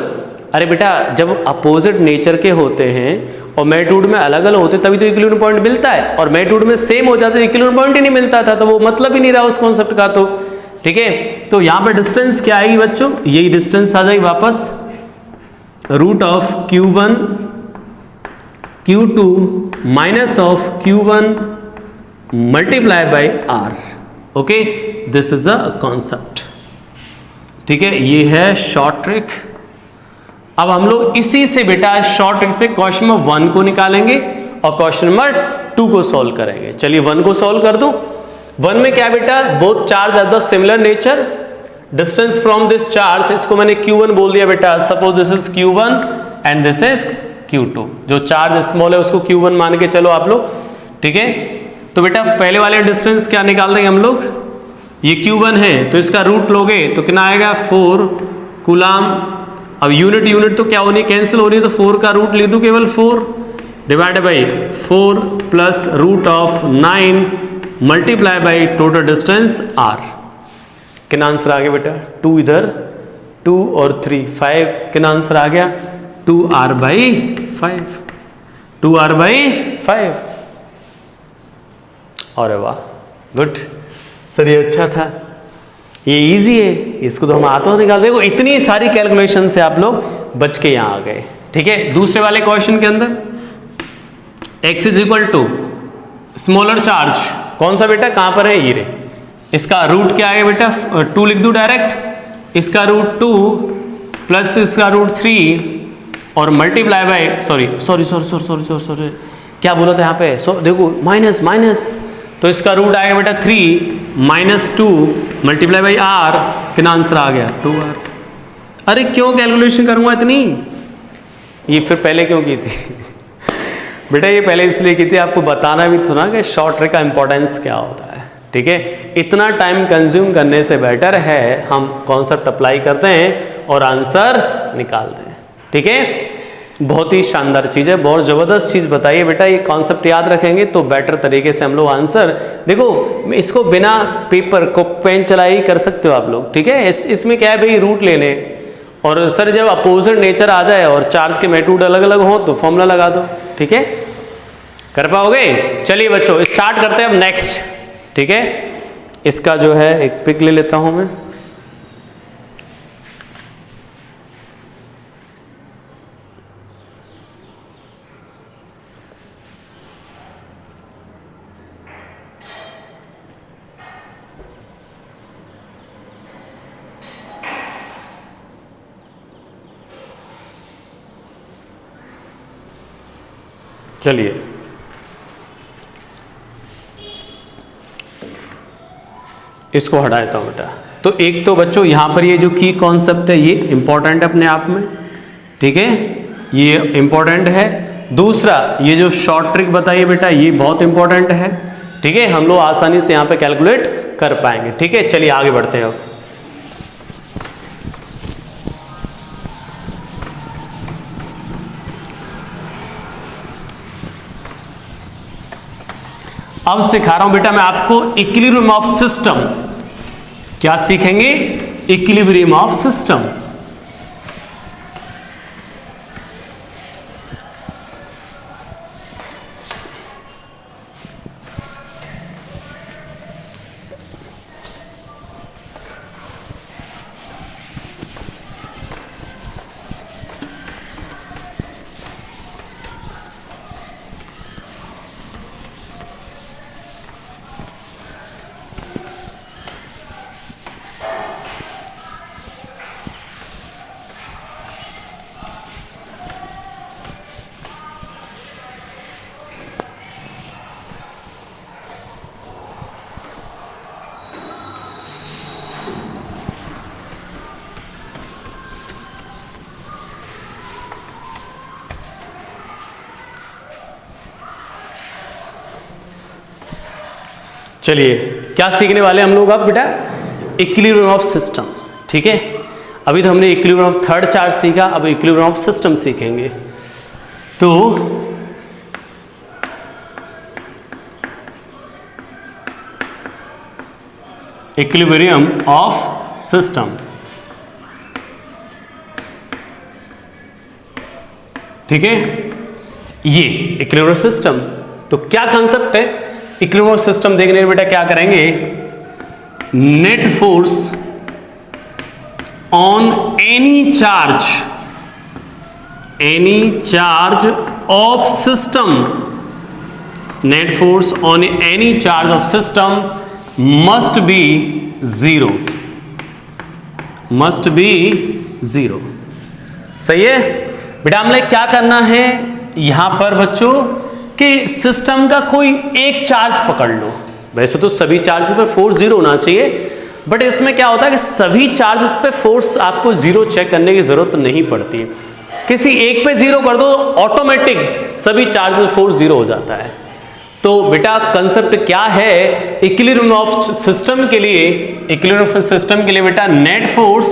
अरे बेटा जब अपोजिट नेचर के होते हैं और मैग्नीट्यूड में अलग अलग होते तभी तो इक्विलिब्रियम पॉइंट मिलता है, और मैग्नीट्यूड में सेम हो जाता है इक्विलिब्रियम पॉइंट ही नहीं मिलता था, तो वो मतलब ही नहीं रहा उस कॉन्सेप्ट का। तो ठीक है, तो यहां पर डिस्टेंस क्या आएगी बच्चों, यही डिस्टेंस आ जाएगी वापस, root of Q1 Q2 minus of Q1 multiply by R। Okay, this is a concept. ठीक है, ये है शॉर्ट ट्रिक। अब हम लोग इसी से बेटा शॉर्ट ट्रिक से क्वेश्चन नंबर 1 को निकालेंगे और क्वेश्चन नंबर 2 को सॉल्व करेंगे। चलिए 1 को सॉल्व कर दो। 1 में क्या बेटा, both charge are the similar nature, distance from this charge, इसको मैंने Q1 बोल दिया बेटा, suppose this is Q1 and this is Q2। जो चार्ज स्मॉल है उसको Q1 मान के चलो आप लोग। ठीक है, तो बेटा पहले वाले डिस्टेंस क्या निकाल देंगे हम लोग, ये Q1 है तो इसका रूट लोगे तो कितना आएगा 4 कूलाम। अब यूनिट यूनिट तो क्या होनी, कैंसिल हो रही है, तो 4 का रूट लिख दूं केवल 4 divide by 4 plus root of 9 multiply by total distance R। कितना आंसर आ गया बेटा, 2 इधर 2 और 3 5, कितना आंसर आ गया 2R बाई 5, 2R बाई 5। अरे वाह, गुड सर, ये अच्छा था, ये इजी है, इसको तो हम हाथों निकाल। देखो इतनी सारी कैलकुलेशन से आप लोग बच के यहां आ गए। ठीक है, दूसरे वाले क्वेश्चन के अंदर x is equal to smaller charge, कौन सा बेटा, कहां पर है, ये रे, इसका रूट क्या है बेटा, 2 लिख दू डायरेक्ट, इसका रूट 2 प्लस इसका रूट 3 और मल्टीप्लाई बाय सॉरी क्या बोला था यहाँ पे, देखो माइनस माइनस, तो इसका रूट आएगा बेटा 3 माइनस 2 मल्टीप्लाई बाई R, कितना आंसर आ गया 2R। अरे क्यों कैलकुलेशन करूंगा इतनी, ये फिर पहले क्यों की थी बेटा, ये पहले इसलिए की थी आपको बताना भी था ना कि शॉर्ट ट्रिक का इंपॉर्टेंस क्या होता है। ठीक है, इतना टाइम कंज्यूम करने से बेटर है हम कॉन्सेप्ट अप्लाई करते हैं और आंसर निकालते हैं। ठीक है, बहुत ही शानदार चीज है, बहुत जबरदस्त चीज बताइए बेटा, ये कॉन्सेप्ट याद रखेंगे तो बेटर तरीके से हम लोग आंसर, देखो इसको बिना पेपर को पेन चलाए ही कर सकते हो आप लोग। ठीक है, इसमें क्या है भाई, रूट लेने, और सर जब अपोजिट नेचर आ जाए और चार्ज के मैग्नीट्यूड अलग अलग हो तो फॉर्मूला लगा दो। ठीक है, कर पाओगे? चलिए बच्चों स्टार्ट करते हैं अब नेक्स्ट। ठीक है, इसका जो है एक पिक ले लेता हूं मैं। चलिए इसको हटा देता हूं बेटा। तो एक तो बच्चों यहां पर ये जो की कॉन्सेप्ट है ये इंपॉर्टेंट है अपने आप में। ठीक है, ये इंपॉर्टेंट है। दूसरा ये जो शॉर्ट ट्रिक बताइए बेटा ये बहुत इंपॉर्टेंट है। ठीक है, हम लोग आसानी से यहां पे कैलकुलेट कर पाएंगे। ठीक है, चलिए आगे बढ़ते हैं। अब सिखा रहा हूं बेटा मैं आपको इक्विलिब्रियम ऑफ सिस्टम। क्या सीखेंगे? Equilibrium of system. चलिए क्या सीखने वाले हम लोग अब बेटा, इक्विलिब्रियम ऑफ सिस्टम। ठीक है, अभी तो हमने इक्विलिब्रियम ऑफ थर्ड चार्ज सीखा, अब इक्विलिब्रियम ऑफ सिस्टम सीखेंगे। तो इक्विलिब्रियम ऑफ सिस्टम, ठीक है, ये इक्विलिब्रियम सिस्टम। तो क्या कंसेप्ट है इक्विलिब्रियम सिस्टम देखने में बेटा, क्या करेंगे, net force on any charge of system, net force on any charge of system must be zero. सही है बेटा। हमने क्या करना है यहां पर बच्चों कि सिस्टम का कोई एक चार्ज पकड़ लो। वैसे तो सभी चार्जेस पे फोर्स जीरो होना चाहिए, बट इसमें क्या होता है कि सभी चार्जेस पे फोर्स आपको जीरो चेक करने की जरूरत नहीं पड़ती। किसी एक पे जीरो कर दो, ऑटोमेटिक सभी चार्जेस फोर्स जीरो हो जाता है। तो बेटा कंसेप्ट क्या है इक्विलिब्रियम ऑफ सिस्टम के लिए, इक्विलिब्रियम ऑफ सिस्टम के लिए बेटा, net force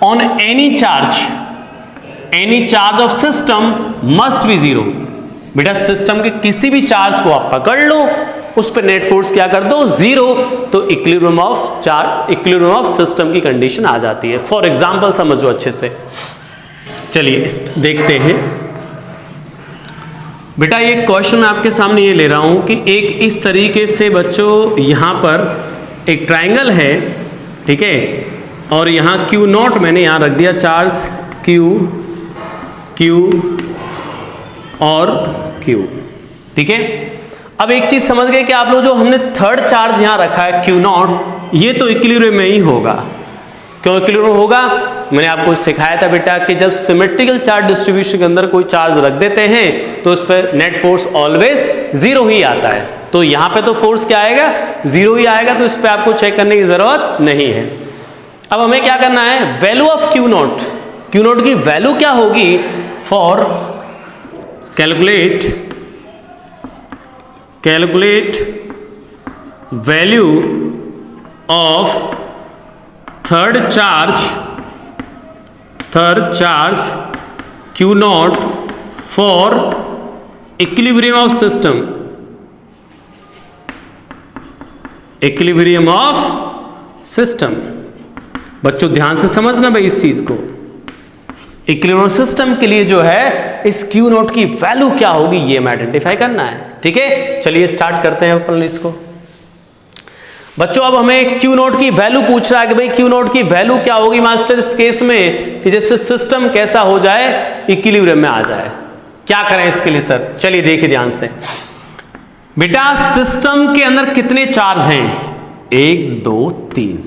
on any charge of system must be zero. बेटा सिस्टम के किसी भी चार्ज को आप पकड़ लो, उस पर नेट फोर्स क्या कर दो, जीरो, तो इक्विलिब्रियम ऑफ सिस्टम की कंडीशन आ जाती है। फॉर एग्जांपल समझो अच्छे से, चलिए देखते हैं बेटा। ये क्वेश्चन मैं आपके सामने ये ले रहा हूं कि एक इस तरीके से बच्चों यहां पर एक ट्राइंगल है, ठीक है, और यहां क्यू नॉट मैंने यहां रख दिया, चार्ज क्यू और क्यू, ठीक है। अब एक चीज समझ गए कि आप लोग जो हमने थर्ड चार्ज यहां रखा है क्यू नॉट, ये तो इक्विलिब्रियम में ही होगा। क्यों इक्विलिब्रियम होगा, मैंने आपको सिखाया था बेटा कि जब सिमेट्रिकल चार्ज डिस्ट्रीब्यूशन के अंदर कोई चार्ज रख देते हैं तो उस पर नेट फोर्स ऑलवेज जीरो ही आता है। तो यहां पे तो फोर्स क्या आएगा, जीरो ही आएगा, तो इस पर आपको चेक करने की जरूरत नहीं है। अब हमें क्या करना है, वैल्यू ऑफ क्यू नॉट की वैल्यू क्या होगी, for calculate value of third charge Q not for equilibrium of system, equilibrium of system. बच्चों ध्यान से समझना भाई इस चीज को, इक्विलिब्रियम सिस्टम के लिए जो है इस क्यू नॉट की वैल्यू क्या होगी ये हमें आइडेंटिफाई करना है। ठीक है, चलिए स्टार्ट करते हैं अपन इसको। बच्चों अब हमें क्यू नॉट की वैल्यू पूछ रहा है कि भाई क्यू नॉट की वैल्यू क्या होगी मास्टर इस केस में कि जैसे सिस्टम कैसा हो जाए, इक्विलिब्रियम में आ जाए। क्या करें इसके लिए सर, चलिए देखिए ध्यान से। बेटा सिस्टम के अंदर कितने चार्ज हैं, 1 2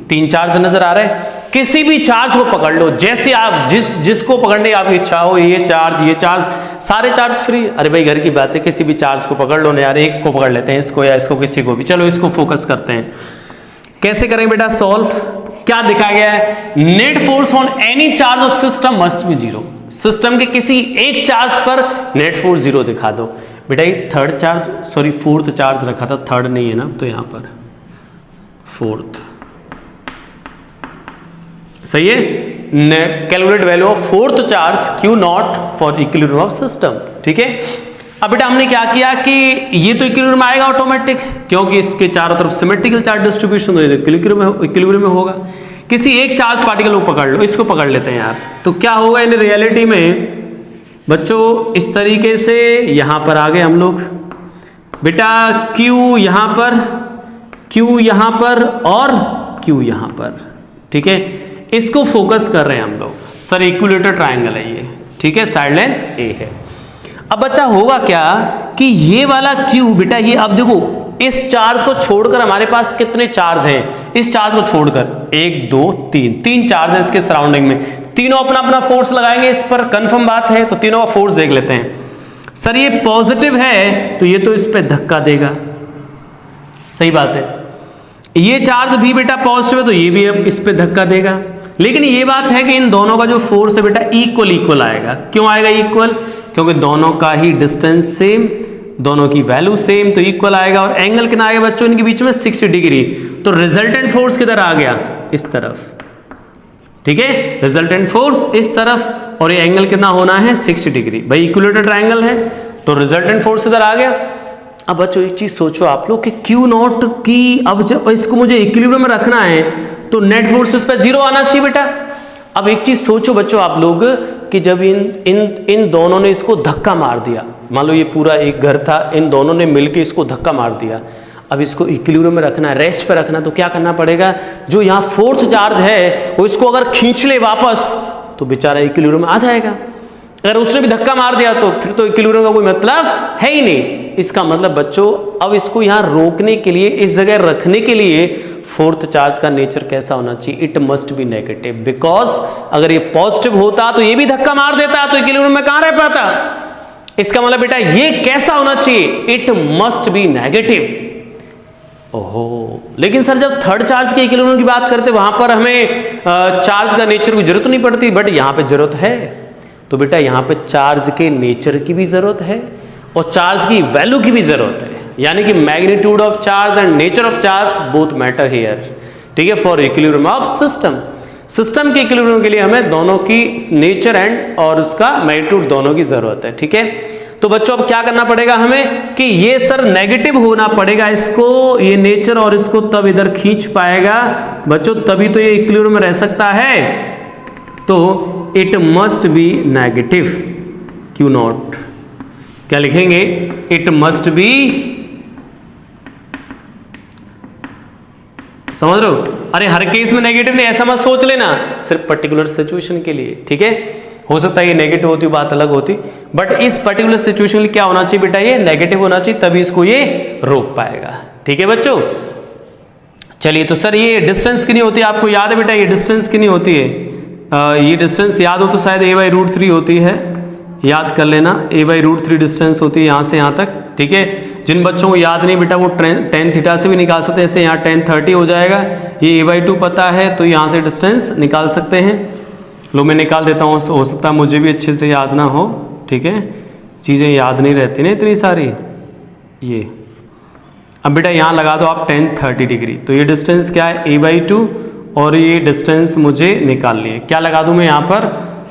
3 चार्ज नजर आ रहे हैं। किसी भी चार्ज को पकड़ लो, जैसे आप जिसको पकड़ने की आपकी इच्छा हो, ये चार्ज, सारे चार्ज फ्री। अरे भाई घर की बात है, किसी भी चार्ज को पकड़ लो ना यार, एक को पकड़ लेते हैं, इसको या इसको, किसी को भी। चलो इसको फोकस करते हैं, कैसे करें बेटा सॉल्व। क्या दिखा गया है, net force on any charge of system must be zero. System के किसी एक चार्ज पर नेट फोर्स जीरो दिखा दो। बेटा ये फोर्थ चार्ज रखा था, थर्ड नहीं है ना, तो यहां पर फोर्थ, सही है। Calculate value of fourth charge Q not for equilibrium of system, ठीक है। अब बेटा हमने क्या किया कि ये तो इक्विलिब्रियम में आएगा ऑटोमेटिक, क्योंकि इसके चारों तरफ सिमेट्रिकल चार्ज डिस्ट्रीब्यूशन, तो इक्विलिब्रियम में होगा। किसी एक चार्ज पार्टिकल को पकड़ लो, इसको पकड़ लेते हैं यार, तो क्या होगा इन रियलिटी में बच्चों, इस तरीके से यहां पर आ गए हम लोग। बेटा क्यू यहां पर, क्यू यहां पर और क्यू यहां पर, ठीक है। इसको फोकस कर रहे हैं हम लोग। सर इक्विलेटर ट्रायंगल है ये, ठीक है, साइड लेंथ ए है। अब बच्चा होगा क्या कि ये वाला क्यू बेटा, ये अब देखो इस चार्ज को छोड़कर हमारे पास कितने चार्ज हैं, इस चार्ज को छोड़कर 1 2 3 चार्ज है इसके सराउंडिंग में। तीनों अपना अपना फोर्स लगाएंगे इस पर, कंफर्म बात है, तो तीनों का फोर्स देख लेते हैं। सर ये पॉजिटिव है तो ये तो इस पे धक्का देगा, सही बात है। ये चार्ज भी बेटा पॉजिटिव है तो ये भी इस पे धक्का देगा। लेकिन ये बात है कि इन दोनों का जो फोर्स है बेटा इक्वल आएगा। क्यों आएगा इक्वल, क्योंकि दोनों का ही डिस्टेंस सेम, दोनों की वैल्यू सेम, तो इक्वल आएगा। और एंगल कितना आएगा बच्चों इनके बीच में 60 डिग्री। तो रिजल्टेंट फोर्स किधर आ गया, इस तरफ, ठीक है, रिजल्टेंट फोर्स इस तरफ, और ये एंगल कितना होना है 60 डिग्री। भाई इक्विलेटरल ट्रायंगल है तो रिजल्टेंट फोर्स इधर आ गया। अब बच्चों एक चीज सोचो आप लोग कि क्यू नॉट की, अब जब इसको मुझे इक्विलिब्रियम में रखना है तो नेट फोर्स इस पर 0 आना चाहिए बेटा। अब एक चीज सोचो बच्चों आप लोग कि जब इन दोनों ने इसको धक्का मार दिया, मान लो ये पूरा एक घर था, इन दोनों ने मिलकर इसको धक्का मार दिया, अब इसको इक्विलिब्रियम में रखना है, रेस्ट पे रखना, तो क्या करना पड़ेगा, जो यहाँ फोर्थ चार्ज है वो इसको अगर खींच ले वापस तो बेचारा इक्विलिब्रियम में आ जाएगा। अगर उसने भी धक्का मार दिया तो फिर तो इक्विलिब्रियम का कोई मतलब है ही नहीं। इसका मतलब बच्चों अब इसको यहां रोकने के लिए, इस जगह रखने के लिए फोर्थ चार्ज का नेचर कैसा होना चाहिए, it must be negative. Because अगर ये पॉजिटिव होता तो ये भी धक्का मार देता तो इक्विलिब्रियम में कहां रह पाता। इसका मतलब बेटा ये कैसा होना चाहिए, इट मस्ट बी नेगेटिव। ओहो, लेकिन सर जब थर्ड चार्ज के इक्विलिब्रियम की बात करते वहां पर हमें चार्ज का नेचर की जरूरत नहीं पड़ती, बट यहां पे जरूरत है। तो बेटा यहां पे चार्ज के नेचर की भी जरूरत है और चार्ज की वैल्यू की भी जरूरत है, यानी कि magnitude of charge and nature of charge both matter here, ठीक है, for equilibrium of system. System के इक्विलिब्रियम के लिए हमें दोनों की नेचर एंड और उसका मैग्नीट्यूड दोनों की जरूरत है, ठीक है। तो बच्चों अब क्या करना पड़ेगा हमें कि ये सर नेगेटिव होना पड़ेगा, इसको ये नेचर और इसको तब इधर खींच पाएगा बच्चों, तभी तो ये इक्विलिब्रियम में रह सकता है। तो it must be negative, Q not क्या लिखेंगे, इट मस्ट बी, समझ रहे हो, अरे हर केस में नेगेटिव नहीं ऐसा मत सोच लेना, सिर्फ पर्टिकुलर सिचुएशन के लिए, ठीक है। हो सकता है ये नेगेटिव होती बात अलग होती, बट इस पर्टिकुलर सिचुएशन के लिए क्या होना चाहिए बेटा, ये नेगेटिव होना चाहिए, तभी इसको ये रोक पाएगा, ठीक है बच्चों। चलिए तो सर ये डिस्टेंस कितनी होती है आपको याद है बेटा, ये डिस्टेंस कितनी होती है, ये डिस्टेंस याद हो तो शायद a/√3 होती है, याद कर लेना, a/√3 डिस्टेंस होती है यहाँ से यहाँ तक, ठीक है। जिन बच्चों को याद नहीं बेटा वो tan थीटा से भी निकाल सकते हैं, ऐसे यहाँ tan 30 हो जाएगा, ये a/2 पता है तो यहाँ से डिस्टेंस निकाल सकते हैं। लो मैं निकाल देता हूँ, हो सकता है मुझे भी अच्छे से याद ना हो, ठीक है, चीज़ें याद नहीं रहती ना इतनी सारी। ये अब बेटा यहाँ लगा दो आप tan 30 डिग्री, तो ये डिस्टेंस क्या है a/2 और ये डिस्टेंस मुझे निकालनी है। क्या लगा दूं मैं यहाँ पर,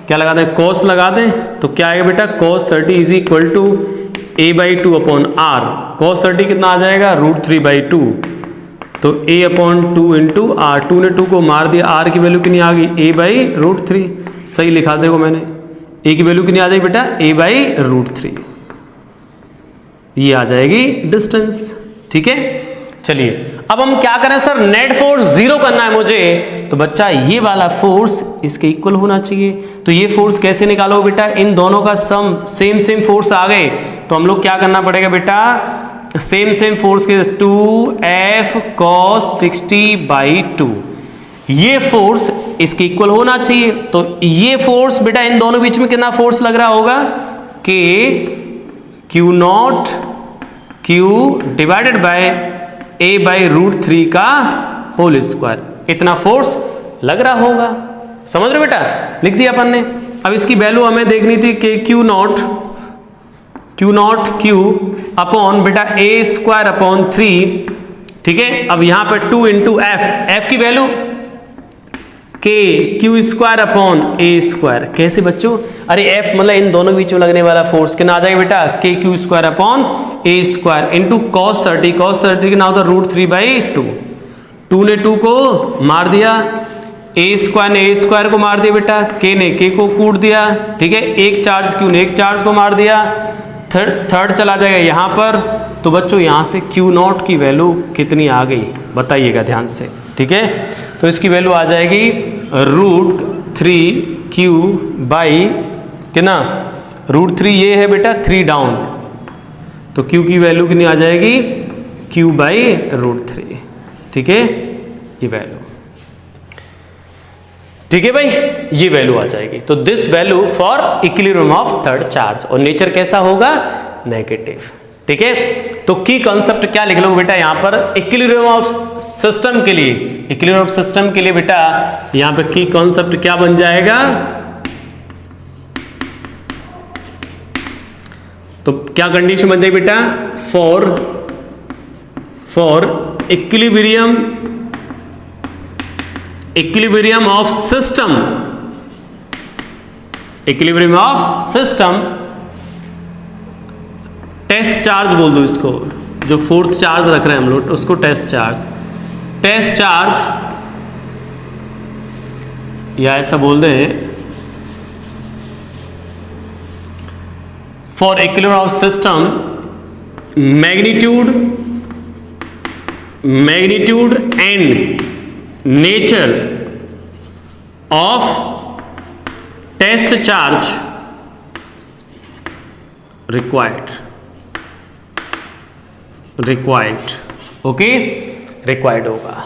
क्या लगा दें, cos लगा दें, तो क्या आएगा बेटा cos 30 is equal to a/2 upon r। cos 30 कितना आ जाएगा √3/2, तो a/2 इंटू r, 2 ने 2 को मार दिया, r की वैल्यू कितनी आ गई a/√3, सही लिखा देखो मैंने, a की वैल्यू कितनी आ जाएगी बेटा a/√3, ये आ जाएगी डिस्टेंस, ठीक है। चलिए अब हम क्या करें सर, नेट फोर्स 0 करना है मुझे, तो बच्चा ये वाला फोर्स इसके इक्वल होना चाहिए। तो ये फोर्स कैसे निकालो बेटा, इन दोनों का सम सेम फोर्स आ गए, तो हम लोग क्या करना पड़ेगा बेटा, सेम फोर्स के 2f cos 60/2, ये फोर्स इसके इक्वल होना चाहिए। तो ये फोर्स बेटा इन दोनों बीच में कितना फोर्स लग रहा होगा, कि Q0 Q divided by a/√3 का होल स्क्वायर, इतना फोर्स लग रहा होगा, समझ रहे बेटा, लिख दिया अपन ने। अब इसकी वैल्यू हमें देखनी थी कि Q अपॉन बेटा a²/3, ठीक है। अब यहां पे 2 इंटू f की वैल्यू k Q²/a², कैसे बच्चों, अरे f मतलब इन दोनों के बीच में लगने वाला फोर्स कितना आ जाएगा बेटा, k Q²/a² इंटू cos 30 कितना होता है √3/2, 2 ने 2 को मार दिया, a² ने a² को मार दिया बेटा, k ने k को कूट दिया, ठीक है, एक चार्ज q ने एक चार्ज को मार दिया, थर्ड चला जाएगा यहाँ पर। तो बच्चों यहाँ से Q0 की वैल्यू कितनी आ गई बताइएगा ध्यान से, ठीक है। तो इसकी वैल्यू आ जाएगी √3q बाई कितना, √3 ये है बेटा 3 डाउन, तो q की वैल्यू कितनी आ जाएगी q/√3, ठीक है, ये वैल्यू, ठीक है भाई, ये वैल्यू आ जाएगी। तो this value for equilibrium of third charge, और नेचर कैसा होगा, नेगेटिव, ठीक है। तो की कॉन्सेप्ट क्या लिख लो बेटा यहां पर, इक्विलिब्रियम ऑफ सिस्टम के लिए, इक्विलिब्रियम ऑफ सिस्टम के लिए बेटा यहां पर की कॉन्सेप्ट क्या बन जाएगा, तो क्या कंडीशन बन जाएगी बेटा, for equilibrium of system, test charge बोल दो इसको, जो फोर्थ चार्ज रख रहे हैं हम लोग उसको टेस्ट चार्ज या ऐसा बोल दें, for equilibrium of system magnitude and nature of test charge required, okay, required होगा।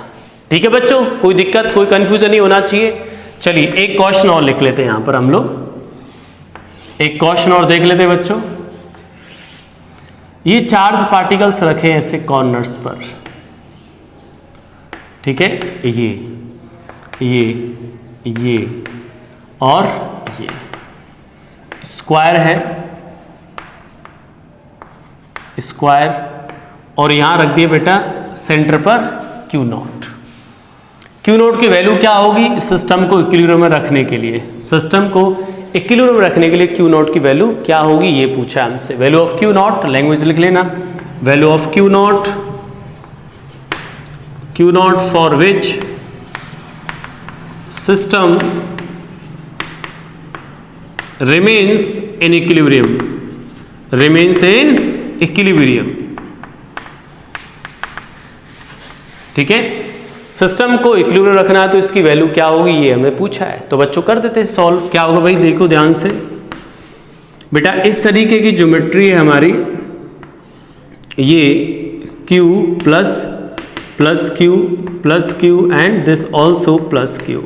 ठीक है बच्चों, कोई दिक्कत कोई कंफ्यूजन नहीं होना चाहिए। चलिए एक क्वेश्चन और लिख लेते हैं यहां पर हम लोग, एक क्वेश्चन और देख लेते हैं बच्चों। ये चार्ज पार्टिकल्स रखे हैं ऐसे कॉर्नर्स पर, ठीक है, ये और ये स्क्वायर है, स्क्वायर, और यहां रख दिए बेटा सेंटर पर Q नॉट। Q नॉट की वैल्यू क्या होगी सिस्टम को इक्विलिब्रियम में रखने के लिए, Q नॉट की वैल्यू क्या होगी ये पूछा हमसे। Value of Q not, language लिख लेना, value of Q not for which system remains in equilibrium, ठीक है। सिस्टम को इक्विलिब्रियम रखना है तो इसकी वैल्यू क्या होगी ये हमें पूछा है, तो बच्चों कर देते हैं सॉल्व। क्या होगा भाई, देखो ध्यान से बेटा, इस तरीके की ज्योमेट्री है हमारी, ये Q plus Q and this also plus Q,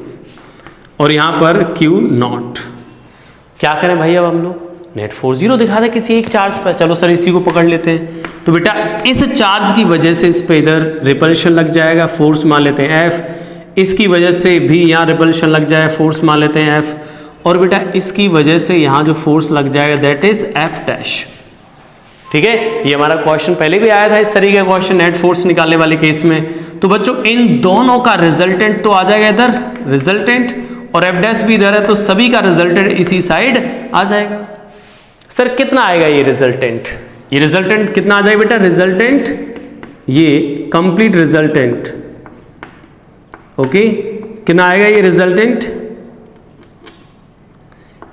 और यहां पर Q नॉट। क्या करें भाई, अब हम लोग नेट फोर्स 0 दिखा दे किसी एक चार्ज पर। चलो सर इसी को पकड़ लेते हैं। तो बेटा इस चार्ज की वजह से इस पे इधर रिपल्शन लग जाएगा, फोर्स मान लेते हैं F, इसकी वजह से भी यहाँ रिपल्शन लग जाएगा, फोर्स मान लेते हैं F, और बेटा इसकी वजह से यहाँ जो फोर्स लग जाएगा दैट इज F डैश, ठीक है। ये हमारा क्वेश्चन पहले भी आया था इस तरीके का क्वेश्चन नेट फोर्स निकालने वाले केस में। तो बच्चों इन दोनों का रिजल्टेंट तो आ जाएगा इधर, रिजल्टेंट, और F डैश भी इधर है तो सभी का रिजल्टेंट इसी साइड आ जाएगा। सर कितना आएगा ये रिजल्टेंट, ये रिजल्टेंट कितना आ जाएगा बेटा, रिजल्टेंट ये कंप्लीट रिजल्टेंट, ओके, कितना आएगा ये रिजल्टेंट,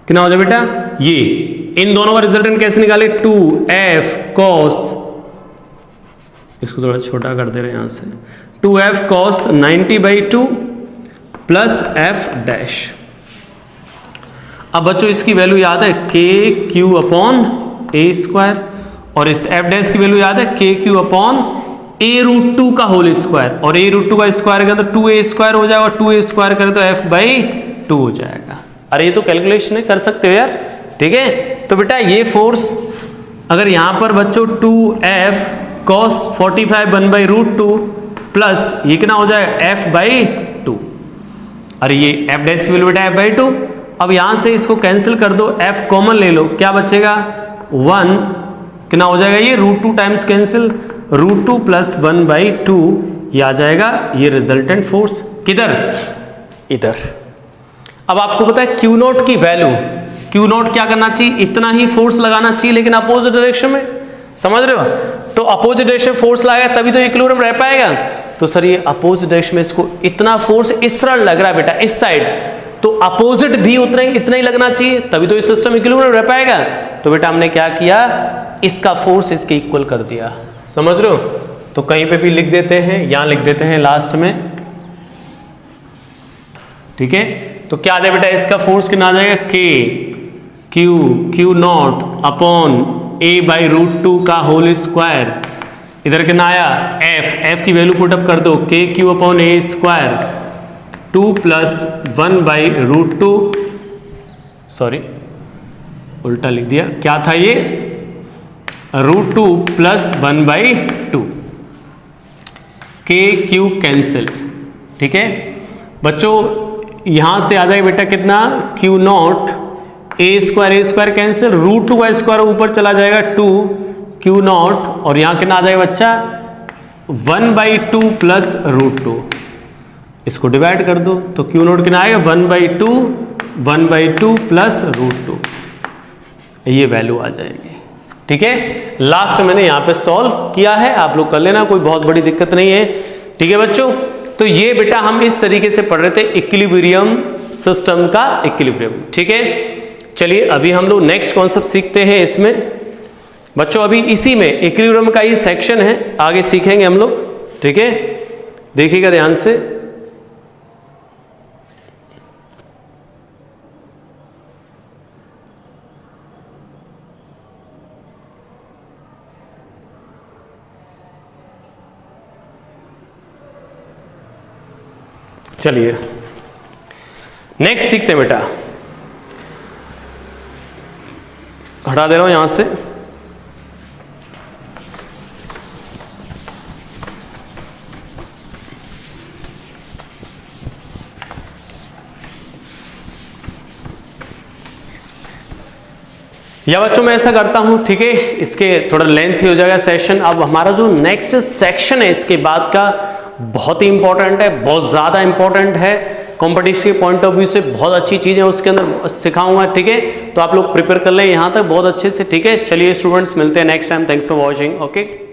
कितना हो जाए बेटा, ये इन दोनों का रिजल्टेंट कैसे निकाले, 2F cos, इसको थोड़ा छोटा कर दे रहे हैं यहां से, 2F cos 90/2 plus F dash. अब बच्चों इसकी वैल्यू याद है KQ/A², और इस F डैश की वैल्यू याद है KQ/A√2 का होल स्क्वायर, और A√2 का स्क्वायर करें तो 2A² हो जाएगा, और 2A² करें तो F/2 हो जाएगा। अरे ये तो कैलकुलेशन है, कर सकते हो यार, ठीक है। तो बेटा ये फोर्स अगर यहां पर बच्चों 2F cos 45 1/√2 प्लस ये कितना हो जाएगा F/2, अरे ये F डैश की वैल्यू बेटा F/2। अब यहां से इसको कैंसिल कर दो, F कॉमन ले लो, क्या बचेगा 1, कितना हो जाएगा ये √2 टाइम्स कैंसिल, √2 प्लस 1/2 ये आ जाएगा ये रिजल्टेंट फोर्स, किधर, इधर। अब आपको पता है Q नॉट की वैल्यू, Q नॉट क्या करना चाहिए, इतना ही फोर्स लगाना चाहिए लेकिन अपोजिट डायरेक्शन में, समझ रहे हो। तो अपोजिट डायरेक्शन फोर्स लगाएगा तभी तो इक्विलिब्रियम रह पाएगा। तो सर ये अपोजिट डायरेक्शन में इसको इतना फोर्स इस तरह लग रहा है बेटा इस साइड, तो अपोजिट भी इतना ही लगना चाहिए तभी तो ये सिस्टम इक्विलिब्रियम रह पाएगा। तो बेटा हमने क्या किया, इसका फोर्स इसके इक्वल कर दिया, समझ रहे हो। तो कहीं पे भी लिख देते हैं, यहां लिख देते हैं लास्ट में, ठीक है। तो क्या आ जाए बेटा, इसका फोर्स कितना आ जाएगा Q नॉट अपॉन A/√2 का होल स्क्वायर, इधर कितना आया F की वैल्यू पुट अप कर दो, KQ/A², 2 प्लस 1/√2, सॉरी उल्टा लिख दिया, क्या था ये √2 प्लस 1/2, KQ कैंसिल, ठीक है बच्चों। यहां से आ जाएगा बेटा कितना Q naught a square cancel, root 2 का स्क्वायर ऊपर चला जाएगा 2 क्यू नॉट, और यहां कितना आ जाएगा बच्चा 1/2 प्लस रूट 2, इसको डिवाइड कर दो तो क्यू नॉट कितना आएगा 1/2 प्लस रूट 2, ये वैल्यू आ जाएगी। ठीक है, लास्ट मैंने यहां पे सॉल्व किया है, आप लोग कर लेना, कोई बहुत बड़ी दिक्कत नहीं है। ठीक है बच्चों, तो ये बेटा हम इस तरीके से पढ़ रहे थे इक्विलिब्रियम सिस्टम का इक्विलिब्रियम। ठीक है, चलिए अभी हम लोग नेक्स्ट कॉन्सेप्ट सीखते हैं इसमें। बच्चों अभी इसी में इक्विलिब्रियम का ही सेक्शन है, आगे सीखेंगे हम लोग। ठीक है, देखिएगा ध्यान से। चलिए नेक्स्ट सीखते हैं बेटा, हटा दे रहा हूं यहां से। या बच्चों मैं ऐसा करता हूं, ठीक है, इसके थोड़ा लेंथ ही हो जाएगा सेशन। अब हमारा जो नेक्स्ट सेक्शन है इसके बाद का बहुत ही इंपॉर्टेंट है, बहुत ज्यादा इंपॉर्टेंट है, कंपटीशन के पॉइंट ऑफ व्यू से बहुत अच्छी चीजें उसके अंदर सिखाऊंगा। ठीक है, तो आप लोग प्रिपेयर कर लें यहां तक बहुत अच्छे से। ठीक है, चलिए स्टूडेंट्स मिलते हैं next time. Thanks for watching. Okay.